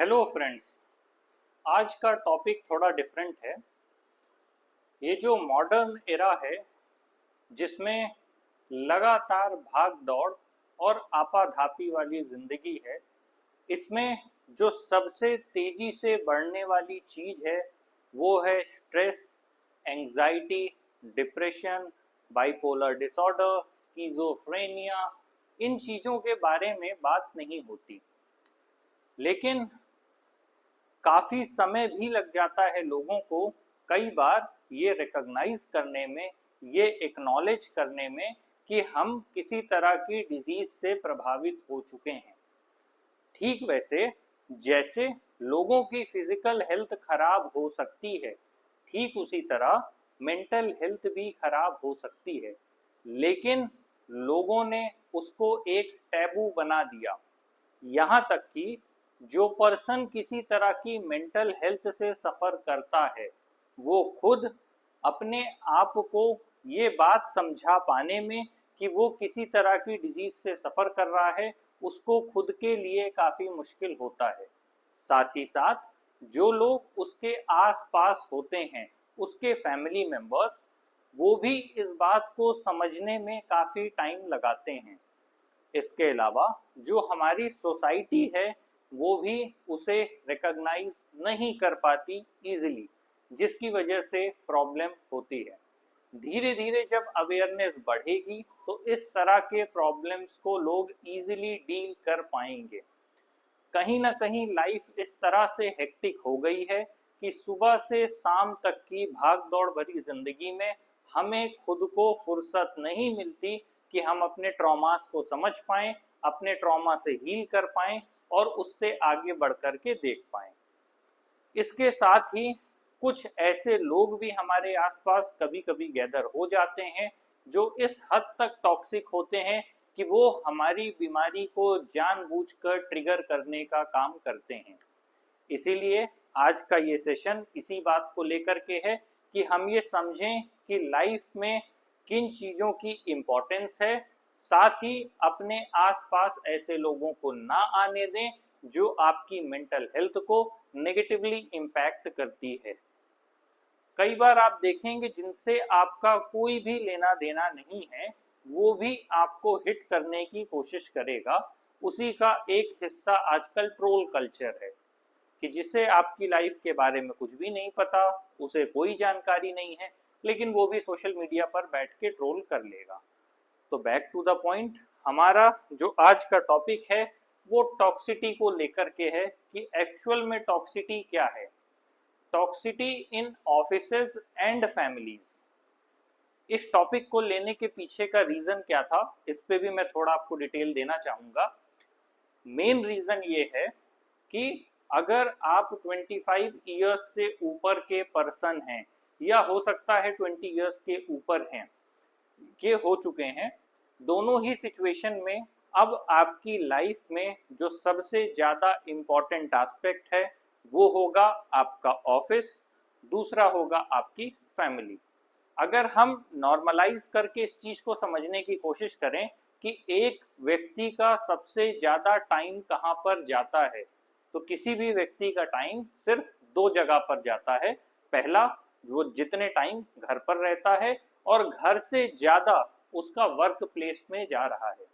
Hello friends. आज का topic थोड़ा डिफरेंट है। ये जो मॉडर्न एरा है जिसमें लगातार भाग दौड़ और आपाधापी वाली ज़िंदगी है, इसमें जो सबसे तेज़ी से बढ़ने वाली चीज़ है वो है stress, anxiety, depression, bipolar disorder, schizophrenia. इन चीज़ों के बारे में बात नहीं होती, लेकिन काफ़ी समय भी लग जाता है लोगों को कई बार ये रिकॉग्नाइज करने में, ये एक्नॉलेज करने में कि हम किसी तरह की डिजीज से प्रभावित हो चुके हैं। ठीक वैसे जैसे लोगों की फिजिकल हेल्थ खराब हो सकती है, ठीक उसी तरह मेंटल हेल्थ भी खराब हो सकती है, लेकिन लोगों ने उसको एक टैबू बना दिया। यहाँ तक कि जो पर्सन किसी तरह की मेंटल हेल्थ से सफ़र करता है वो खुद अपने आप को ये बात समझा पाने में कि वो किसी तरह की डिजीज से सफ़र कर रहा है, उसको खुद के लिए काफ़ी मुश्किल होता है। साथ ही साथ जो लोग उसके आस-पास होते हैं, उसके फैमिली मेंबर्स, वो भी इस बात को समझने में काफ़ी टाइम लगाते हैं। इसके अलावा जो हमारी सोसाइटी है वो भी उसे रिकॉग्नाइज नहीं कर पाती इजीली, जिसकी वजह से प्रॉब्लम होती है। धीरे धीरे जब अवेयरनेस बढ़ेगी तो इस तरह के प्रॉब्लम्स को लोग इजीली डील कर पाएंगे। कहीं ना कहीं लाइफ इस तरह से हेक्टिक हो गई है कि सुबह से शाम तक की भाग दौड़ भरी जिंदगी में हमें खुद को फुर्सत नहीं मिलती कि हम अपने ट्रॉमास को समझ पाएं, अपने ट्रॉमा से हील कर पाएं और उससे आगे बढ़ कर के देख पाएं। इसके साथ ही कुछ ऐसे लोग भी हमारे आसपास कभी कभी गैदर हो जाते हैं जो इस हद तक टॉक्सिक होते हैं कि वो हमारी बीमारी को जानबूझकर ट्रिगर करने का काम करते हैं। इसीलिए आज का ये सेशन इसी बात को लेकर के है कि हम ये समझें कि लाइफ में किन चीज़ों की इम्पोर्टेंस है, साथ ही अपने आसपास ऐसे लोगों को ना आने दें जो आपकी मेंटल हेल्थ को नेगेटिवली इम्पैक्ट करती है। कई बार आप देखेंगे जिनसे आपका कोई भी लेना देना नहीं है वो भी आपको हिट करने की कोशिश करेगा। उसी का एक हिस्सा आजकल ट्रोल कल्चर है कि जिसे आपकी लाइफ के बारे में कुछ भी नहीं पता, उसे कोई जानकारी नहीं है, लेकिन वो भी सोशल मीडिया पर बैठ के ट्रोल कर लेगा। तो बैक टू द पॉइंट, हमारा जो आज का टॉपिक है वो टॉक्सिटी को लेकर के है कि एक्चुअल में टॉक्सिटी क्या है। Toxicity in offices and families. इस टॉपिक को लेने के पीछे का रीजन क्या था, इस पे भी मैं थोड़ा आपको डिटेल देना चाहूंगा। मेन रीजन ये है कि अगर आप 25 इयर्स से ऊपर के पर्सन हैं या हो सकता है 20 इयर्स के ऊपर हैं, ये हो चुके हैं, दोनों ही सिचुएशन में अब आपकी लाइफ में जो सबसे ज़्यादा इम्पॉर्टेंट एस्पेक्ट है वो होगा आपका ऑफिस, दूसरा होगा आपकी फैमिली। अगर हम नॉर्मलाइज करके इस चीज़ को समझने की कोशिश करें कि एक व्यक्ति का सबसे ज़्यादा टाइम कहाँ पर जाता है, तो किसी भी व्यक्ति का टाइम सिर्फ दो जगह पर जाता है। पहला, वो जितने टाइम घर पर रहता है, और घर से ज़्यादा उसका वर्क प्लेस में जा रहा है।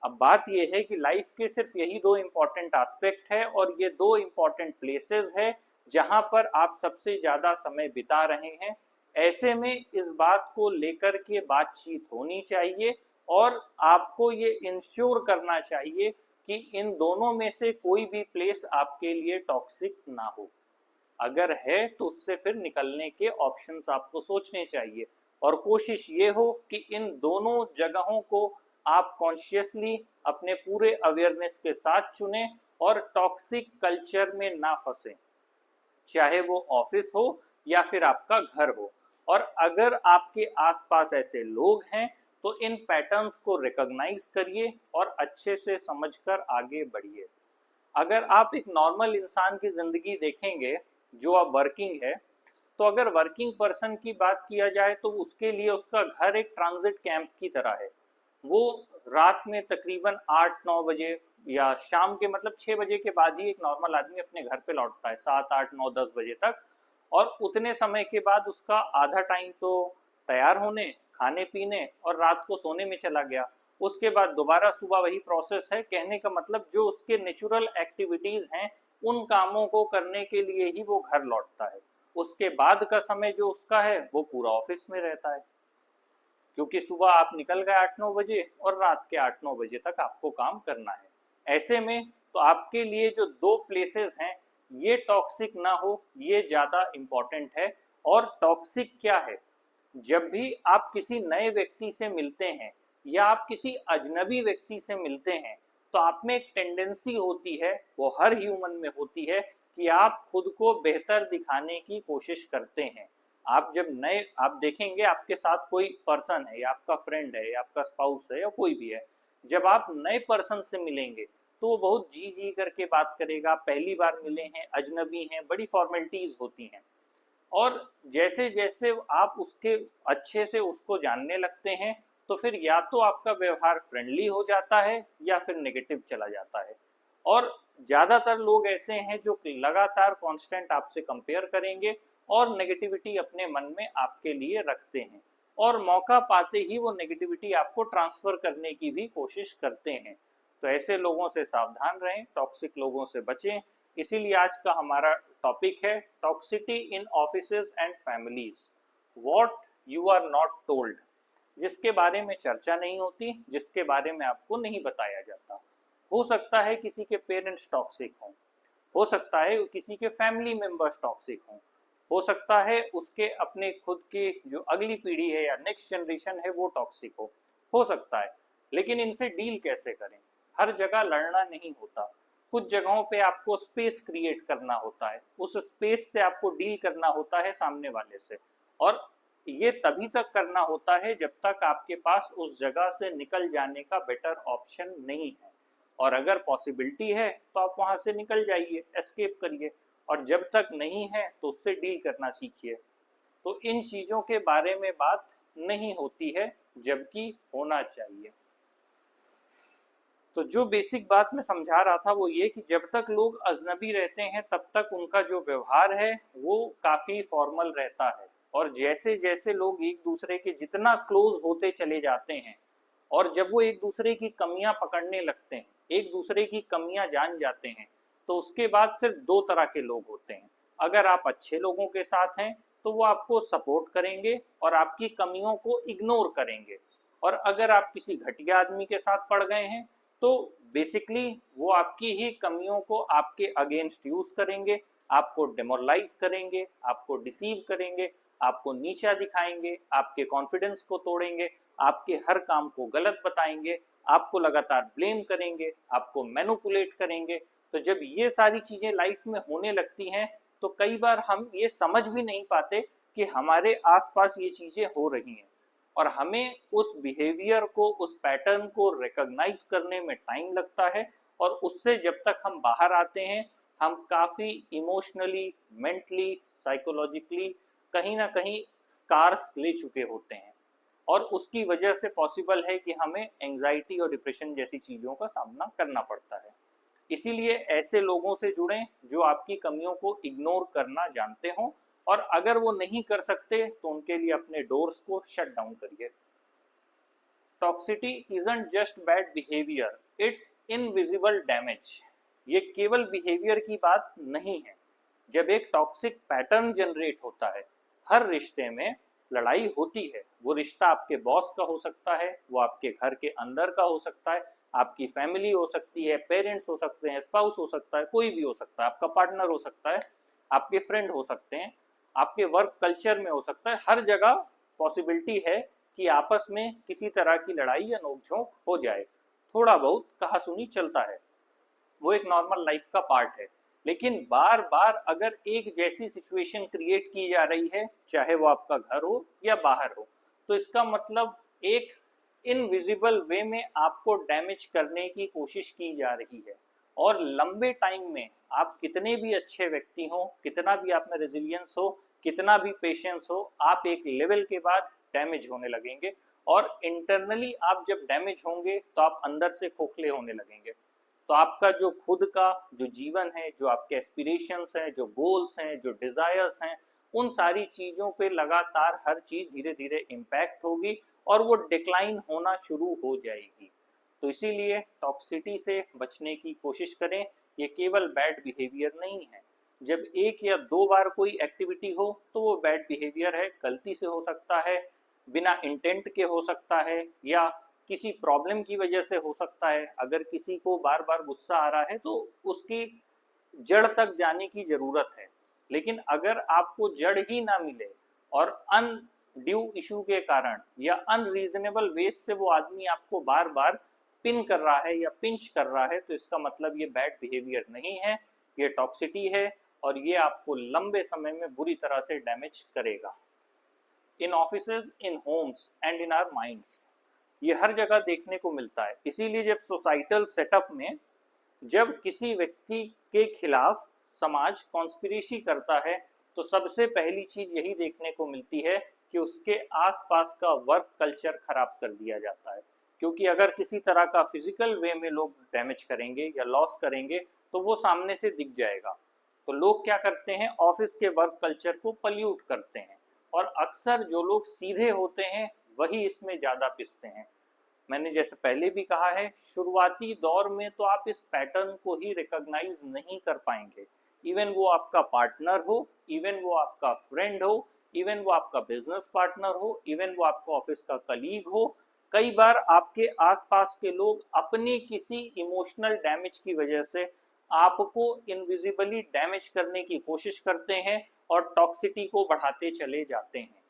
अब बात यह है कि लाइफ के सिर्फ यही दो इम्पॉर्टेंट एस्पेक्ट है और ये दो इम्पॉर्टेंट प्लेसेस है जहां पर आप सबसे ज़्यादा समय बिता रहे हैं। ऐसे में इस बात को लेकर के बातचीत होनी चाहिए और आपको ये इंश्योर करना चाहिए कि इन दोनों में से कोई भी प्लेस आपके लिए टॉक्सिक ना हो। अगर है तो उससे फिर निकलने के ऑप्शंस आपको सोचने चाहिए और कोशिश ये हो कि इन दोनों जगहों को आप कॉन्शियसली अपने पूरे अवेयरनेस के साथ चुनें और टॉक्सिक कल्चर में ना फंसें, चाहे वो ऑफिस हो या फिर आपका घर हो। और अगर आपके आसपास ऐसे लोग हैं तो इन पैटर्न्स को रिकॉग्नाइज करिए और अच्छे से समझकर आगे बढ़िए। अगर आप एक नॉर्मल इंसान की ज़िंदगी देखेंगे जो अब वर्किंग है, तो अगर वर्किंग पर्सन की बात किया जाए तो उसके लिए उसका घर एक ट्रांजिट कैंप की तरह है। वो रात में तकरीबन 8-9 बजे या शाम के मतलब 6 बजे के बाद ही एक नॉर्मल आदमी अपने घर पे लौटता है, 7 8 9 10 बजे तक। और उतने समय के बाद उसका आधा टाइम तो तैयार होने, खाने पीने और रात को सोने में चला गया। उसके बाद दोबारा सुबह वही प्रोसेस है। कहने का मतलब जो उसके नेचुरल एक्टिविटीज हैं उन कामों को करने के लिए ही वो घर लौटता है। उसके बाद का समय जो उसका है वो पूरा ऑफिस में रहता है, क्योंकि सुबह आप निकल गए 8 9 बजे और रात के 8 9 बजे तक आपको काम करना है। ऐसे में तो आपके लिए जो दो प्लेसेस हैं ये टॉक्सिक ना हो, ये ज़्यादा इम्पॉर्टेंट है। और टॉक्सिक क्या है? जब भी आप किसी नए व्यक्ति से मिलते हैं या आप किसी अजनबी व्यक्ति से मिलते हैं तो आप में एक टेंडेंसी होती है, वो हर ह्यूमन में होती है, कि आप खुद को बेहतर दिखाने की कोशिश करते हैं। आप जब नए आप देखेंगे आपके साथ कोई पर्सन है या आपका फ्रेंड है या आपका स्पाउस है या कोई भी है, जब आप नए पर्सन से मिलेंगे तो वो बहुत जी जी करके बात करेगा। पहली बार मिले हैं, अजनबी हैं, बड़ी फॉर्मेलिटीज होती हैं। और जैसे जैसे आप उसके अच्छे से उसको जानने लगते हैं तो फिर या तो आपका व्यवहार फ्रेंडली हो जाता है या फिर नेगेटिव चला जाता है। और ज़्यादातर लोग ऐसे हैं जो लगातार कांस्टेंट आपसे कंपेयर करेंगे और नेगेटिविटी अपने मन में आपके लिए रखते हैं, और मौका पाते ही वो नेगेटिविटी आपको ट्रांसफ़र करने की भी कोशिश करते हैं। तो ऐसे लोगों से सावधान रहें, टॉक्सिक लोगों से बचें। इसीलिए आज का हमारा टॉपिक है toxicity in offices and families, what you are not told, जिसके बारे में चर्चा नहीं होती, जिसके बारे में आपको नहीं बताया जाता। हो सकता है किसी के पेरेंट्स टॉक्सिक हों, हो सकता है किसी के फैमिली मेंबर्स टॉक्सिक हों, हो सकता है उसके अपने खुद की जो अगली पीढ़ी है या नेक्स्ट जनरेशन है वो टॉक्सिक हो सकता है। लेकिन इनसे डील कैसे करें? हर जगह लड़ना नहीं होता, कुछ जगहों पे आपको स्पेस क्रिएट करना होता है, उस स्पेस से आपको डील करना होता है सामने वाले से। और ये तभी तक करना होता है जब तक आपके पास उस जगह से निकल जाने का बेटर ऑप्शन नहीं है। और अगर पॉसिबिलिटी है तो आप वहां से निकल जाइए, एस्केप करिए। और जब तक नहीं है तो उससे डील करना सीखिए। तो इन चीज़ों के बारे में बात नहीं होती है, जबकि होना चाहिए। तो जो बेसिक बात मैं समझा रहा था वो ये कि जब तक लोग अजनबी रहते हैं तब तक उनका जो व्यवहार है वो काफ़ी फॉर्मल रहता है। और जैसे जैसे लोग एक दूसरे के जितना क्लोज होते चले जाते हैं और जब वो एक दूसरे की कमियां पकड़ने लगते हैं, एक दूसरे की कमियां जान जाते हैं, तो उसके बाद सिर्फ दो तरह के लोग होते हैं। अगर आप अच्छे लोगों के साथ हैं तो वो आपको सपोर्ट करेंगे और आपकी कमियों को इग्नोर करेंगे। और अगर आप किसी घटिया आदमी के साथ पड़ गए हैं तो बेसिकली वो आपकी ही कमियों को आपके अगेंस्ट यूज करेंगे, आपको डिमोरलाइज करेंगे, आपको डिसीव करेंगे, आपको नीचा दिखाएंगे, आपके कॉन्फिडेंस को तोड़ेंगे, आपके हर काम को गलत बताएंगे, आपको लगातार ब्लेम करेंगे, आपको मैनिपुलेट करेंगे। तो जब ये सारी चीज़ें लाइफ में होने लगती हैं तो कई बार हम ये समझ भी नहीं पाते कि हमारे आसपास ये चीज़ें हो रही हैं। और हमें उस बिहेवियर को, उस पैटर्न को रिकॉग्नाइज करने में टाइम लगता है। और उससे जब तक हम बाहर आते हैं हम काफ़ी इमोशनली, मेंटली, साइकोलॉजिकली कहीं ना कहीं स्कार्स ले चुके होते हैं। और उसकी वजह से पॉसिबल है कि हमें एंजाइटी और डिप्रेशन जैसी चीज़ों का सामना करना पड़ता है। इसीलिए ऐसे लोगों से जुड़ें जो आपकी कमियों को इग्नोर करना जानते हों, और अगर वो नहीं कर सकते तो उनके लिए अपने डोर्स को शट डाउन करिए। Toxicity isn't just bad behaviour, it's invisible damage. ये केवल बिहेवियर की बात नहीं है। जब एक टॉक्सिक पैटर्न जनरेट होता है, हर रिश्ते में लड़ाई होती है। वो रिश्ता आपके बॉस का हो सकता है, वो आपके घर के अंदर का हो सकता है, आपकी फैमिली हो सकती है, पेरेंट्स हो सकते हैं, स्पाउस हो सकता है, कोई भी हो सकता है, आपका पार्टनर हो सकता है, आपके फ्रेंड हो सकते हैं, आपके वर्क कल्चर में हो सकता है। हर जगह पॉसिबिलिटी है कि आपस में किसी तरह की लड़ाई या नोकझोंक हो जाए। थोड़ा बहुत कहा सुनी चलता है, वो एक नॉर्मल लाइफ का पार्ट है। लेकिन बार बार अगर एक जैसी सिचुएशन क्रिएट की जा रही है, चाहे वो आपका घर हो या बाहर हो, तो इसका मतलब एक इनविजिबल वे में आपको डैमेज करने की कोशिश की जा रही है। और लंबे टाइम में आप कितने भी अच्छे व्यक्ति हो, कितना भी आप में रेजिलियंस हो, कितना भी पेशेंस हो, आप एक लेवल के बाद डैमेज होने लगेंगे। और इंटरनली आप जब डैमेज होंगे तो आप अंदर से खोखले होने लगेंगे। तो आपका जो खुद का जो जीवन है, जो आपके एस्पिरेशंस हैं, जो गोल्स हैं, जो डिजायर्स हैं, उन सारी चीज़ों पे लगातार हर चीज़ धीरे धीरे इम्पैक्ट होगी और वो डिक्लाइन होना शुरू हो जाएगी। तो इसीलिए टॉक्सिटी से बचने की कोशिश करें। ये केवल बैड बिहेवियर नहीं है। जब एक या दो बार कोई एक्टिविटी हो तो वो बैड बिहेवियर है, गलती से हो सकता है, बिना इंटेंट के हो सकता है, या किसी प्रॉब्लम की वजह से हो सकता है। अगर किसी को बार बार गुस्सा आ रहा है तो उसकी जड़ तक जाने की जरूरत है। लेकिन अगर आपको जड़ ही ना मिले और अनड्यू इशू के कारण या अनरीजनेबल वेज से वो आदमी आपको बार बार पिन कर रहा है या पिंच कर रहा है, तो इसका मतलब ये बैड बिहेवियर नहीं है, ये टॉक्सिटी है और ये आपको लंबे समय में बुरी तरह से डैमेज करेगा। In offices, in homes and in our minds, ये हर जगह देखने को मिलता है। इसीलिए जब सोसाइटल सेटअप में जब किसी व्यक्ति के खिलाफ समाज कॉन्स्पिरेसी करता है तो सबसे पहली चीज यही देखने को मिलती है कि उसके आसपास का वर्क कल्चर खराब कर दिया जाता है। क्योंकि अगर किसी तरह का फिजिकल वे में लोग डैमेज करेंगे या लॉस करेंगे तो वो सामने से दिख जाएगा। तो लोग क्या करते हैं, ऑफिस के वर्क कल्चर को पल्यूट करते हैं और अक्सर जो लोग सीधे होते हैं वही इसमें ज़्यादा पिसते हैं। मैंने जैसे पहले भी कहा है, शुरुआती दौर में तो आप इस पैटर्न को ही रिकॉग्नाइज नहीं कर पाएंगे। इवन वो आपका पार्टनर हो, इवन वो आपका फ्रेंड हो, इवन वो आपका बिजनेस पार्टनर हो, इवन वो आपका ऑफिस का कलीग हो, कई बार आपके आसपास के लोग अपने किसी इमोशनल डैमेज की वजह से आपको इनविजिबली डैमेज करने की कोशिश करते हैं और टॉक्सिटी को बढ़ाते चले जाते हैं।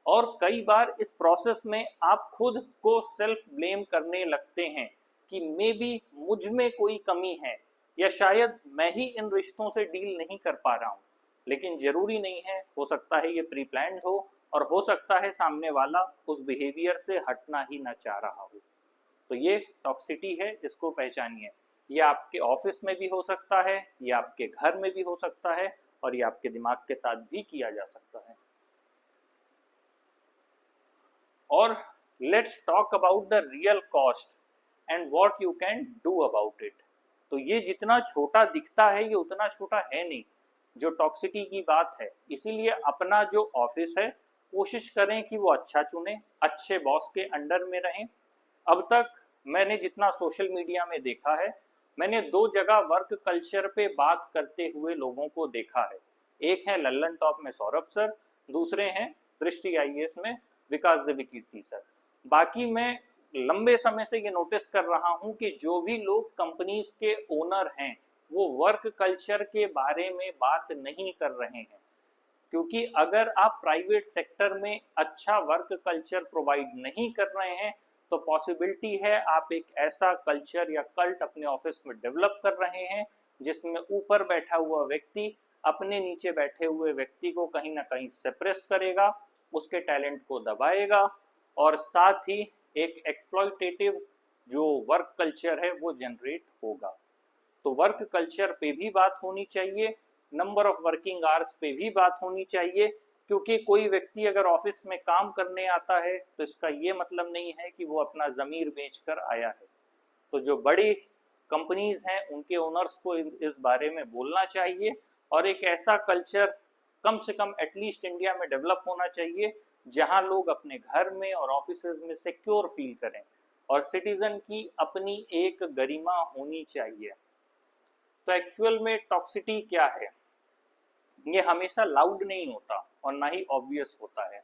और कई बार इस प्रोसेस में आप खुद को सेल्फ ब्लेम करने लगते हैं कि मे बी मुझ में कोई कमी है या शायद मैं ही इन रिश्तों से डील नहीं कर पा रहा हूँ। लेकिन जरूरी नहीं है, हो सकता है ये प्री प्लान्ड हो और हो सकता है सामने वाला उस बिहेवियर से हटना ही ना चाह रहा हो। तो ये टॉक्सिटी है, इसको पहचानिए। ये आपके ऑफिस में भी हो सकता है, ये आपके घर में भी हो सकता है और ये आपके दिमाग के साथ भी किया जा सकता है। और let's talk about the real cost and what you can do about it. तो ये जितना छोटा दिखता है ये उतना छोटा है नहीं जो टॉक्सिटी की बात है। इसीलिए अपना जो ऑफिस है कोशिश करें कि वो अच्छा चुने, अच्छे बॉस के अंडर में रहें। अब तक मैंने जितना सोशल मीडिया में देखा है, मैंने दो जगह वर्क कल्चर पे बात करते हुए लोगों को देखा है। एक है लल्लन टॉप में सौरभ सर, दूसरे हैं दृष्टि आईएएस में विकास देवीकीर्ति सर। बाकी मैं लंबे समय से ये नोटिस कर रहा हूँ कि जो भी लोग कंपनीज के ओनर हैं वो वर्क कल्चर के बारे में बात नहीं कर रहे हैं। क्योंकि अगर आप प्राइवेट सेक्टर में अच्छा वर्क कल्चर प्रोवाइड नहीं कर रहे हैं तो पॉसिबिलिटी है आप एक ऐसा कल्चर या कल्ट अपने ऑफिस में डेवलप कर रहे हैं जिसमें ऊपर बैठा हुआ व्यक्ति अपने नीचे बैठे हुए व्यक्ति को कहीं ना कहीं सप्रेस करेगा, उसके टैलेंट को दबाएगा और साथ ही एक एक्सप्लॉयटेटिव जो वर्क कल्चर है वो जनरेट होगा। तो वर्क कल्चर पे भी बात होनी चाहिए, नंबर ऑफ वर्किंग आवर्स पे भी बात होनी चाहिए। क्योंकि कोई व्यक्ति अगर ऑफिस में काम करने आता है तो इसका ये मतलब नहीं है कि वो अपना ज़मीर बेचकर आया है। तो जो बड़ी कंपनीज हैं उनके ओनर्स को इस बारे में बोलना चाहिए और एक ऐसा कल्चर कम से कम एटलीस्ट इंडिया में डेवलप होना चाहिए जहां लोग अपने घर में और ऑफिसेज में सिक्योर फील करें और सिटीजन की अपनी एक गरिमा होनी चाहिए। तो एक्चुअल में टॉक्सिटी क्या है? ये हमेशा लाउड नहीं होता और ना ही ऑब्वियस होता है।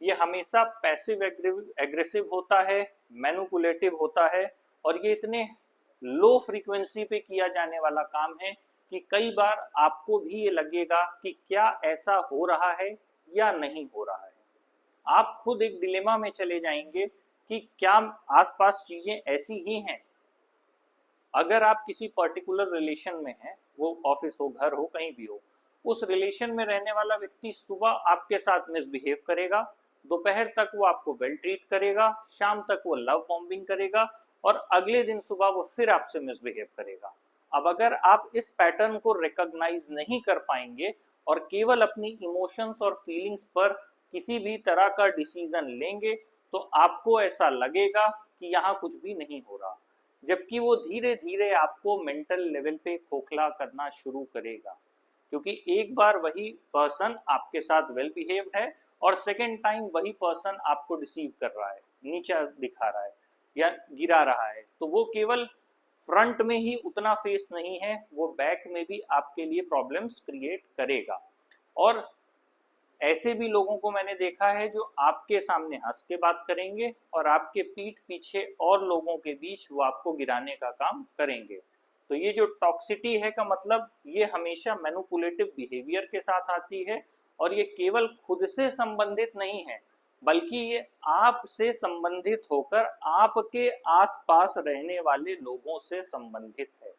ये हमेशा पैसिव एग्रेसिव होता है, मैनिपुलेटिव होता है और ये इतने लो फ्रीक्वेंसी पे किया जाने वाला काम है कि कई बार आपको भी ये लगेगा कि क्या ऐसा हो रहा है या नहीं हो रहा है। आप खुद एक डिलेमा में चले जाएंगे कि क्या आसपास चीजें ऐसी ही हैं। अगर आप किसी पर्टिकुलर रिलेशन में हैं, वो ऑफिस हो, घर हो, कहीं भी हो, उस रिलेशन में रहने वाला व्यक्ति सुबह आपके साथ मिसबिहेव करेगा, दोपहर तक वो आपको वेल ट्रीट करेगा, शाम तक वो लव बॉम्बिंग करेगा और अगले दिन सुबह वो फिर आपसे मिसबिहेव करेगा। अब अगर आप इस पैटर्न को रिकॉग्नाइज नहीं कर पाएंगे और केवल अपनी इमोशंस और फीलिंग्स पर किसी भी तरह का डिसीजन लेंगे तो आपको ऐसा लगेगा कि यहाँ कुछ भी नहीं हो रहा। जबकि वो धीरे धीरे आपको मेंटल लेवल पे खोखला करना शुरू करेगा, क्योंकि एक बार वही पर्सन आपके साथ वेल बिहेव्ड है और सेकेंड टाइम वही पर्सन आपको डिसीव कर रहा है, नीचा दिखा रहा है या गिरा रहा है, तो वो केवल फ्रंट में ही उतना फेस नहीं है, वो बैक में भी आपके लिए प्रॉब्लम्स क्रिएट करेगा। और ऐसे भी लोगों को मैंने देखा है जो आपके सामने हंस के बात करेंगे और आपके पीठ पीछे और लोगों के बीच वो आपको गिराने का काम करेंगे। तो ये जो टॉक्सिटी है का मतलब ये हमेशा मैनिपुलेटिव बिहेवियर के साथ आती है और ये केवल खुद से संबंधित नहीं है, बल्कि ये आपसे संबंधित होकर आपके आसपास रहने वाले लोगों से संबंधित है,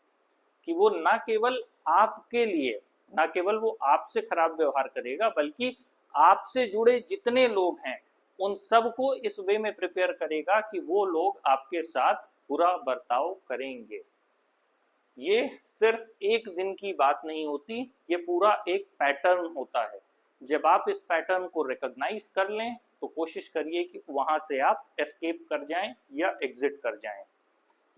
कि वो ना केवल आपके लिए, ना केवल वो आपसे खराब व्यवहार करेगा, बल्कि आपसे जुड़े जितने लोग हैं उन सबको इस वे में प्रिपेयर करेगा कि वो लोग आपके साथ बुरा बर्ताव करेंगे। ये सिर्फ एक दिन की बात नहीं होती, ये पूरा एक पैटर्न होता है। जब आप इस पैटर्न को रिकॉग्नाइज कर लें तो कोशिश करिए कि वहां से आप एस्केप कर जाएं या एग्जिट कर जाएं।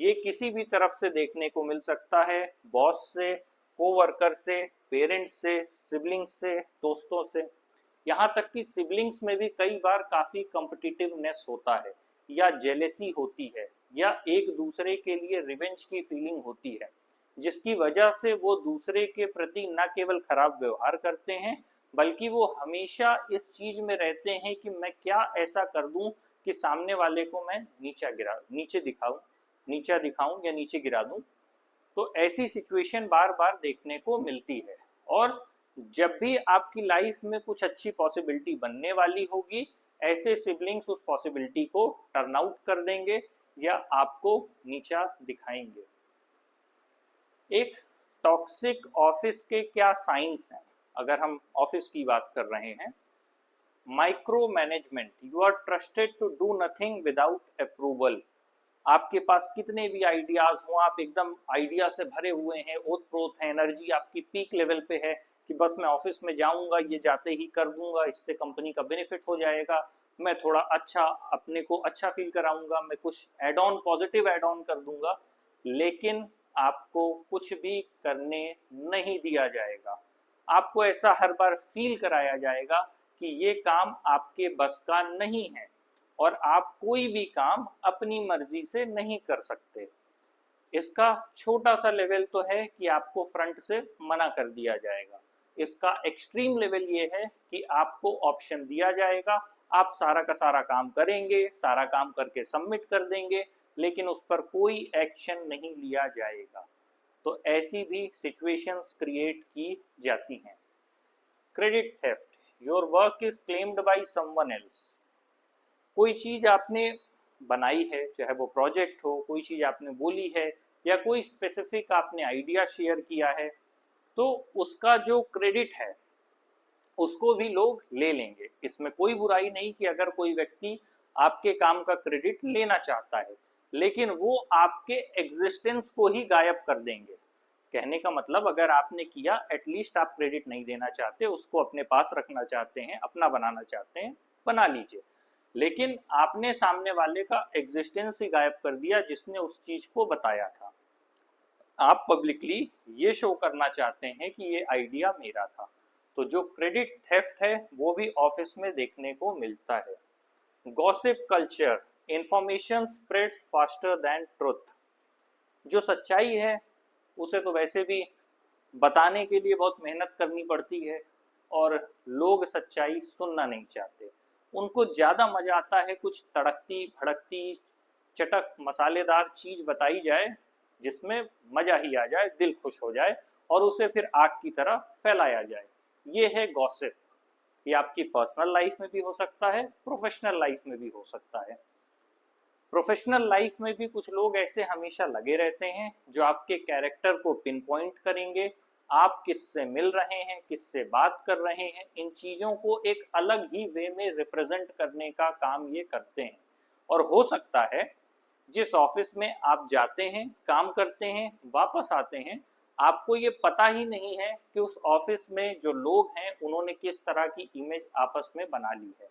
ये किसी भी तरफ से देखने को मिल सकता है, बॉस से, कोवर्कर से, पेरेंट्स से, सिबलिंग्स से, दोस्तों से, यहाँ तक कि सिबलिंग्स में भी कई बार काफ़ी कॉम्पिटिटिवनेस होता है या जेलेसी होती है या एक दूसरे के लिए रिवेंज की फीलिंग होती है, जिसकी वजह से वो दूसरे के प्रति न केवल खराब व्यवहार करते हैं, बल्कि वो हमेशा इस चीज में रहते हैं कि मैं क्या ऐसा कर दूं कि सामने वाले को मैं नीचा दिखाऊं या नीचे गिरा दूं। तो ऐसी सिचुएशन बार बार देखने को मिलती है। और जब भी आपकी लाइफ में कुछ अच्छी पॉसिबिलिटी बनने वाली होगी, ऐसे सिबलिंग्स उस पॉसिबिलिटी को टर्न आउट कर देंगे या आपको नीचा दिखाएंगे। एक टॉक्सिक ऑफिस के क्या साइंस हैं, अगर हम ऑफिस की बात कर रहे हैं? Micro management, you are trusted to do nothing without approval. आपके पास कितने भी आइडियाज हो, आप एकदम आइडिया से भरे हुए हैं, ओत-प्रोत हैं, एनर्जी आपकी पीक लेवल पे है कि बस मैं ऑफिस में जाऊंगा, ये जाते ही कर दूंगा, इससे कंपनी का बेनिफिट हो जाएगा, मैं थोड़ा अच्छा अपने को अच्छा फील कराऊंगा, मैं कुछ add on, positive add on कर दूंगा, लेकिन आपको कुछ भी करने नहीं दिया जाएगा। आपको ऐसा हर बार फील कराया जाएगा कि ये काम आपके बस का नहीं है और आप कोई भी काम अपनी मर्जी से नहीं कर सकते। इसका छोटा सा लेवल तो है कि आपको फ्रंट से मना कर दिया जाएगा, इसका एक्सट्रीम लेवल ये है कि आपको ऑप्शन दिया जाएगा, आप सारा का सारा काम करेंगे, सारा काम करके सबमिट कर देंगे, लेकिन उस पर कोई एक्शन नहीं लिया जाएगा। तो ऐसी भी सिचुएशंस क्रिएट की जाती हैं। Credit theft, your work is claimed by someone else. कोई चीज़ आपने बनाई है, चाहे वो प्रोजेक्ट हो, कोई चीज़ आपने बोली है या कोई स्पेसिफिक आपने आइडिया शेयर किया है, तो उसका जो क्रेडिट है उसको भी लोग ले लेंगे। इसमें कोई बुराई नहीं कि अगर कोई व्यक्ति आपके काम का क्रेडिट लेना चाहता है, लेकिन वो आपके एग्जिस्टेंस को ही गायब कर देंगे। कहने का मतलब, अगर आपने किया, एटलीस्ट आप क्रेडिट नहीं देना चाहते, उसको अपने पास रखना चाहते हैं, अपना बनाना चाहते हैं, बना लीजिए, लेकिन आपने सामने वाले का एग्जिस्टेंस ही गायब कर दिया जिसने उस चीज को बताया था। आप पब्लिकली ये शो करना चाहते हैं कि ये आइडिया मेरा था। तो जो क्रेडिट थेफ्ट है वो भी ऑफिस में देखने को मिलता है। Gossip culture, information spreads faster than truth. जो सच्चाई है उसे तो वैसे भी बताने के लिए बहुत मेहनत करनी पड़ती है और लोग सच्चाई सुनना नहीं चाहते। उनको ज़्यादा मज़ा आता है कुछ तड़कती भड़कती चटक मसालेदार चीज़ बताई जाए जिसमें मज़ा ही आ जाए, दिल खुश हो जाए और उसे फिर आग की तरह फैलाया जाए। ये है गॉसिप। ये आपकी पर्सनल लाइफ में भी हो सकता है, प्रोफेशनल लाइफ में भी हो सकता है। प्रोफेशनल लाइफ में भी कुछ लोग ऐसे हमेशा लगे रहते हैं जो आपके कैरेक्टर को पिन पॉइंट करेंगे, आप किससे मिल रहे हैं, किससे बात कर रहे हैं, इन चीज़ों को एक अलग ही वे में रिप्रेजेंट करने का काम ये करते हैं। और हो सकता है जिस ऑफिस में आप जाते हैं, काम करते हैं, वापस आते हैं, आपको ये पता ही नहीं है कि उस ऑफिस में जो लोग हैं उन्होंने किस तरह की इमेज आपस में बना ली है।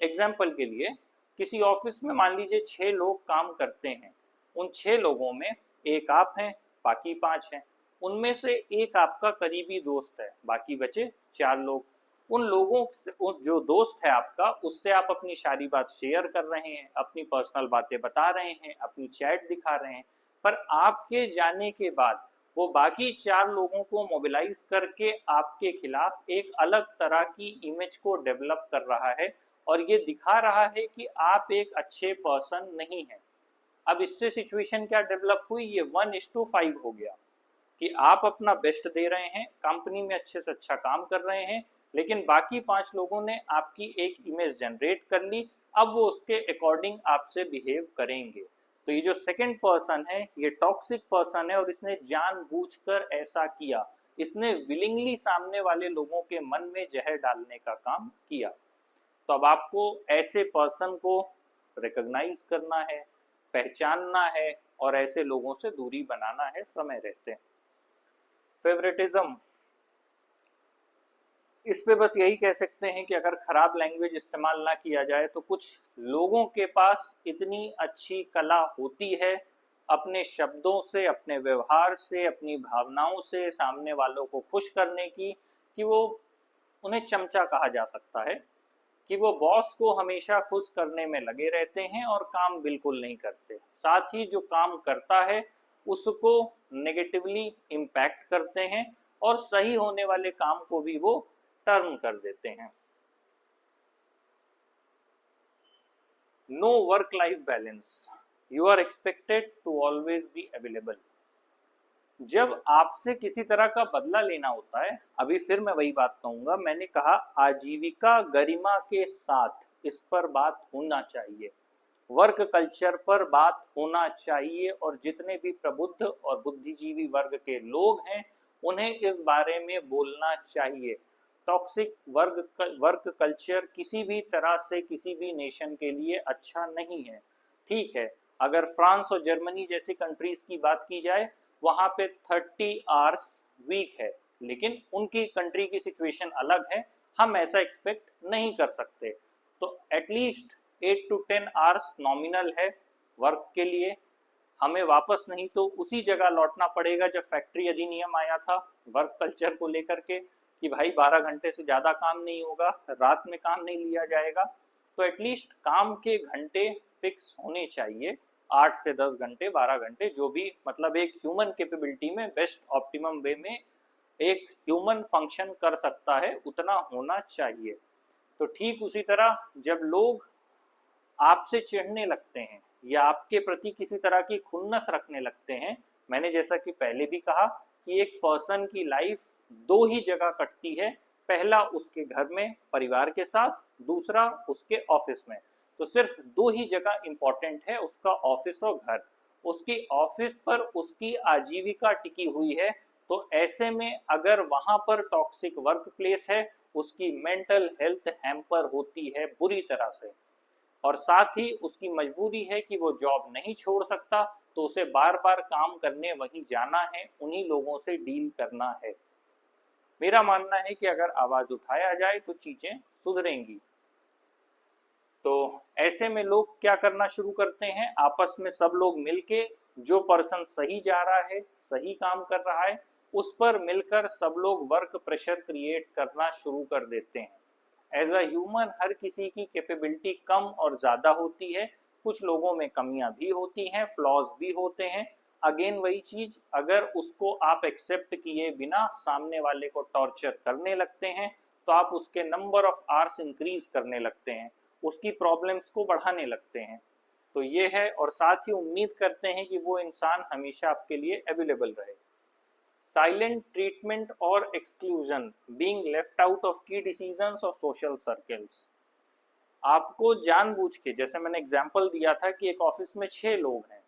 एग्जाम्पल के लिए, किसी ऑफिस में मान लीजिए 6 लोग काम करते हैं, उन 6 लोगों में एक आप हैं, बाकी 5 हैं। उनमें से एक आपका करीबी दोस्त है, बाकी बचे 4 लोग। उन लोगों से, जो दोस्त है आपका, उससे आप अपनी सारी बात शेयर कर रहे हैं, अपनी पर्सनल बातें बता रहे हैं, अपनी चैट दिखा रहे हैं, पर आपके जाने के बाद वो बाकी 4 लोगों को मोबिलाइज करके आपके खिलाफ एक अलग तरह की इमेज को डेवलप कर रहा है और ये दिखा रहा है कि आप एक अच्छे पर्सन नहीं हैं। अब इससे सिचुएशन क्या डेवलप हुई, ये 1:5 हो गया कि आप अपना बेस्ट दे रहे हैं, कंपनी में अच्छे से अच्छा काम कर रहे हैं, लेकिन बाकी 5 लोगों ने आपकी एक इमेज जनरेट कर ली। अब वो उसके अकॉर्डिंग आपसे बिहेव करेंगे। तो ये जो सेकंड पर्सन है, ये टॉक्सिक पर्सन है और इसने जानबूझकर ऐसा किया। इसने विलिंगली सामने वाले लोगों के मन में जहर डालने का काम किया। तो अब आपको ऐसे पर्सन को रिकॉग्नाइज करना है, पहचानना है और ऐसे लोगों से दूरी बनाना है समय रहते। फेवरेटिज्म, इस पे बस यही कह सकते हैं कि अगर खराब लैंग्वेज इस्तेमाल ना किया जाए तो कुछ लोगों के पास इतनी अच्छी कला होती है अपने शब्दों से, अपने व्यवहार से, अपनी भावनाओं से सामने वालों को खुश करने की, कि वो, उन्हें चमचा कहा जा सकता है, कि वो बॉस को हमेशा खुश करने में लगे रहते हैं और काम बिल्कुल नहीं करते। साथ ही जो काम करता है उसको नेगेटिवली इम्पैक्ट करते हैं और सही होने वाले काम को भी वो टर्न कर देते हैं। No work life balance, you are expected to always be available. जब आपसे किसी तरह का बदला लेना होता है, अभी फिर मैं वही बात कहूंगा, मैंने कहा आजीविका गरिमा के साथ, इस पर बात होना चाहिए, वर्क कल्चर पर बात होना चाहिए और जितने भी प्रबुद्ध और बुद्धिजीवी वर्ग के लोग हैं उन्हें इस बारे में बोलना चाहिए। टॉक्सिक वर्क कल्चर किसी भी तरह से किसी भी नेशन के लिए अच्छा नहीं है। ठीक है, अगर फ्रांस और जर्मनी जैसी कंट्रीज की बात की जाए, वहां पे 30 आवर्स वीक है, लेकिन उनकी कंट्री की सिचुएशन अलग है, हम ऐसा एक्सपेक्ट नहीं कर सकते। तो एटलीस्ट 8 to 10 आवर्स नॉमिनल है वर्क के लिए। हमें वापस नहीं तो उसी जगह लौटना पड़ेगा जब फैक्ट्री अधिनियम आया था वर्क कल्चर को लेकर के, कि भाई 12 घंटे से ज़्यादा काम नहीं होगा, रात में काम नहीं लिया जाएगा। तो एटलीस्ट काम के घंटे फिक्स होने चाहिए, 8 से 10 घंटे, 12 घंटे, जो भी मतलब एक ह्यूमन कैपेबिलिटी में बेस्ट ऑप्टिमम वे में एक ह्यूमन फंक्शन कर सकता है, उतना होना चाहिए। तो ठीक उसी तरह जब लोग आपसे चिढ़ने लगते हैं या आपके प्रति किसी तरह की खुन्नस रखने लगते हैं, मैंने जैसा कि पहले भी कहा कि एक पर्सन की लाइफ 2 ही जगह कटती है, पहला उसके घर में परिवार के साथ, दूसरा उसके ऑफिस में। तो सिर्फ 2 ही जगह इंपॉर्टेंट है, उसका ऑफिस और घर। उसकी ऑफिस पर उसकी आजीविका टिकी हुई है, तो ऐसे में अगर वहां पर टॉक्सिक वर्क प्लेस है, उसकी मेंटल हेल्थ हैम्पर होती है बुरी तरह से, और साथ ही उसकी मजबूरी है कि वो जॉब नहीं छोड़ सकता, तो उसे बार बार काम करने वहीं जाना है, उन्हीं लोगों से डील करना है। मेरा मानना है कि अगर आवाज उठाया जाए तो चीजें सुधरेंगी। तो ऐसे में लोग क्या करना शुरू करते हैं, आपस में सब लोग मिलके, जो पर्सन सही जा रहा है, सही काम कर रहा है, उस पर मिलकर सब लोग वर्क प्रेशर क्रिएट करना शुरू कर देते हैं। एज अ ह्यूमन हर किसी की कैपेबिलिटी कम और ज़्यादा होती है, कुछ लोगों में कमियां भी होती हैं, फ्लॉज भी होते हैं। अगेन वही चीज़, अगर उसको आप एक्सेप्ट किए बिना सामने वाले को टॉर्चर करने लगते हैं, तो आप उसके नंबर ऑफ आवर्स इंक्रीज करने लगते हैं, उसकी प्रॉब्लम्स को बढ़ाने लगते हैं। तो ये है, और साथ ही उम्मीद करते हैं कि वो इंसान हमेशा आपके लिए अवेलेबल रहे। Silent treatment or exclusion, being left out of key decisions of social circles। आपको जानबूझ के, जैसे मैंने एग्जांपल दिया था कि एक ऑफिस में 6 लोग हैं,